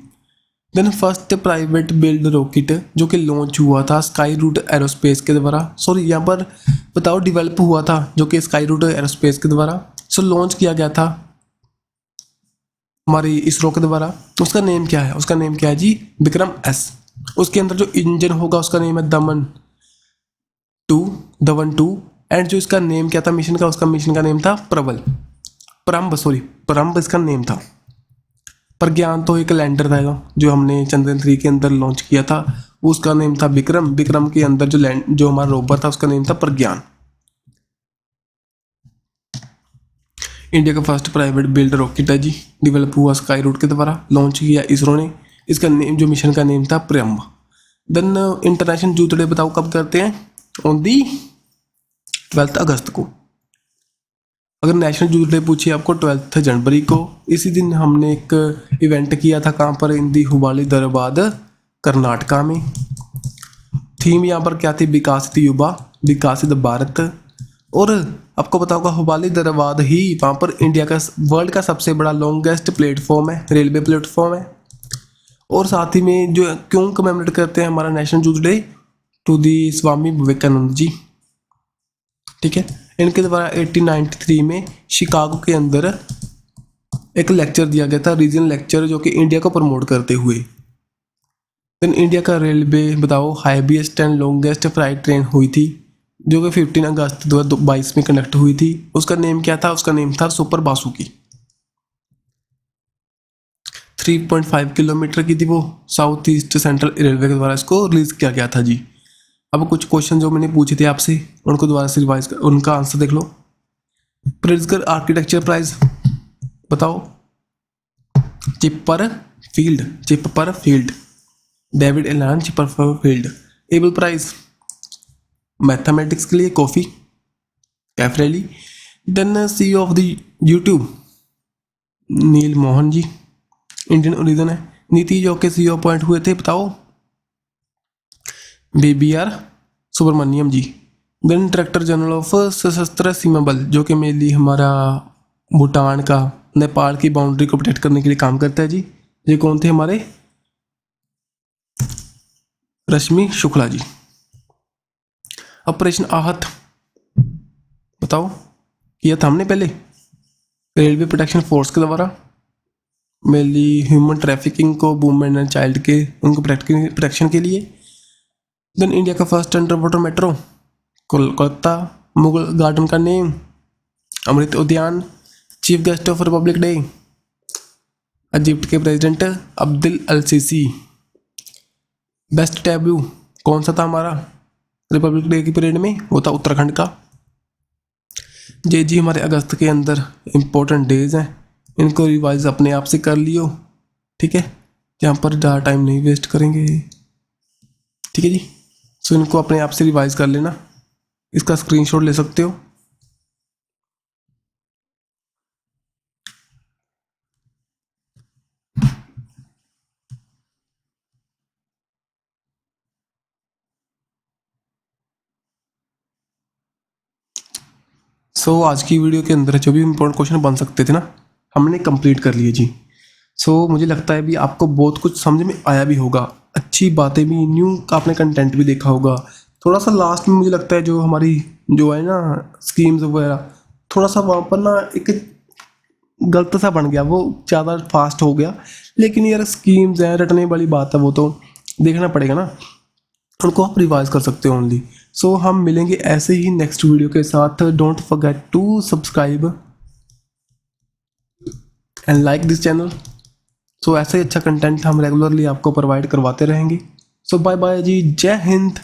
Then first private build rocket जो कि लॉन्च हुआ था स्काई रूट एरोस्पेस के द्वारा। सॉरी यहाँ पर बताओ डेवलप हुआ था जो कि स्काई रूट एरोस्पेस के द्वारा। सो लॉन्च किया गया था हमारी इसरो के द्वारा। उसका नेम क्या है, उसका नेम क्या है जी, विक्रम S। उसके अंदर जो इंजन होगा उसका नेम है दमन 2 एंड जो इसका नेम क्या था मिशन का, उसका मिशन का नेम था परम्ब इसका नेम था। प्रज्ञान तो एक लैंडर था जो हमने चंद्रयान 3 के अंदर लॉन्च किया था, उसका नेम था विक्रम के अंदर जो हमारा रोवर था उसका नेम था प्रज्ञान। इंडिया का फर्स्ट प्राइवेट बिल्ड रॉकेट है जी, डेवलप हुआ स्काई रूट के द्वारा, लॉन्च किया इसरो ने। इसका नेम जो मिशन का नेम था परम्ब। देन इंटरनेशनल यूथ डे बताओ कब करते हैं, ऑन दी 12 अगस्त को। अगर नेशनल यूथ डे पूछिए आपको 12 जनवरी को। इसी दिन हमने एक इवेंट किया था कहाँ पर, इन दी हुबाली दरबाद कर्नाटका में। थीम यहाँ पर क्या थी, विकासित युवा विकासित भारत। और आपको पता होगा हुबाली दरबाद ही वहाँ पर इंडिया का वर्ल्ड का सबसे बड़ा लॉन्गेस्ट प्लेटफॉर्म है, रेलवे प्लेटफॉर्म है। और साथ ही में जो क्यों कमेमोरेट करते हैं हमारा national youth day, to the Swami Vivekananda ji, ठीक है। इनके द्वारा 1893 में शिकागो के अंदर एक लेक्चर दिया गया था, रीजनल लेक्चर, जो कि इंडिया को प्रमोट करते हुए। देन इंडिया का रेलवे बताओ highest and longest flight train हुई थी जो कि 15 अगस्त 2022 में कनेक्ट हुई थी। उसका नेम क्या था, उसका नेम था सुपर बासुकी। 3.5 किलोमीटर की थी वो, साउथ ईस्ट सेंट्रल रेलवे के द्वारा इसको रिलीज किया गया था जी। अब कुछ क्वेश्चन जो मैंने पूछे थे आपसे उनको दोबारा से रिवाइज कर, उनका आंसर देख लो। प्रिट्जकर आर्किटेक्चर प्राइज बताओ, Chipperfield, David Alan Chipperfield. Abel prize mathematics के लिए कॉफ़ी Caffarelli. Then CEO of the YouTube Neel Mohan ji, Indian origin है। नीति आयोग के CEO अपॉइंट हुए थे बताओ, BBR Subrahmanyam ji. Then director general of Sashastra Seema बल, जो कि मेनली हमारा भूटान का, नेपाल की बाउंड्री को प्रोटेक्ट करने के लिए काम करता है जी। ये कौन थे हमारे, रश्मि शुक्ला जी। ऑपरेशन आहत बताओ, किया था हमने पहले रेलवे प्रोटेक्शन फोर्स के द्वारा, मेनली ह्यूमन ट्रैफिकिंग को, वुमेन एंड चाइल्ड के उनको प्रोटेक्शन के लिए। देन इंडिया का first under water metro Kolkata, Mughal garden का नेम अमृत उद्यान, chief guest of Republic day Egypt के प्रेसिडेंट अब्दुल अल सीसी। बेस्ट टैब्यू कौन सा था हमारा रिपब्लिक डे की परेड में, वो था उत्तराखंड का। जी हमारे अगस्त के अंदर इम्पोर्टेंट डेज हैं, इनको रिवाइज अपने आप से कर लियो, ठीक है, यहाँ पर ज़्यादा टाइम नहीं वेस्ट करेंगे, ठीक है जी। सो इनको अपने आप से रिवाइज कर लेना, इसका स्क्रीनशॉट ले सकते हो। आज की वीडियो के अंदर जो भी इम्पोर्टेंट क्वेश्चन बन सकते थे ना, हमने कंप्लीट कर लिए जी। मुझे लगता है भी आपको बहुत कुछ समझ में आया भी होगा, अच्छी बातें भी, न्यू आपने कंटेंट भी देखा होगा। थोड़ा सा लास्ट में मुझे लगता है जो हमारी जो है ना स्कीम्स वगैरह, थोड़ा सा वहाँ पर ना एक गलत सा बन गया, वो ज़्यादा फास्ट हो गया। लेकिन यार स्कीम्स हैं, रटने वाली बात है, वो तो देखना पड़ेगा ना, उनको आप रिवाइज कर सकते हो ओनली। हम मिलेंगे ऐसे ही नेक्स्ट वीडियो के साथ। Don't forget to subscribe and like this channel. ऐसे ही अच्छा कंटेंट हम रेगुलरली आपको प्रोवाइड करवाते रहेंगे। बाय बाय जी, जय हिंद।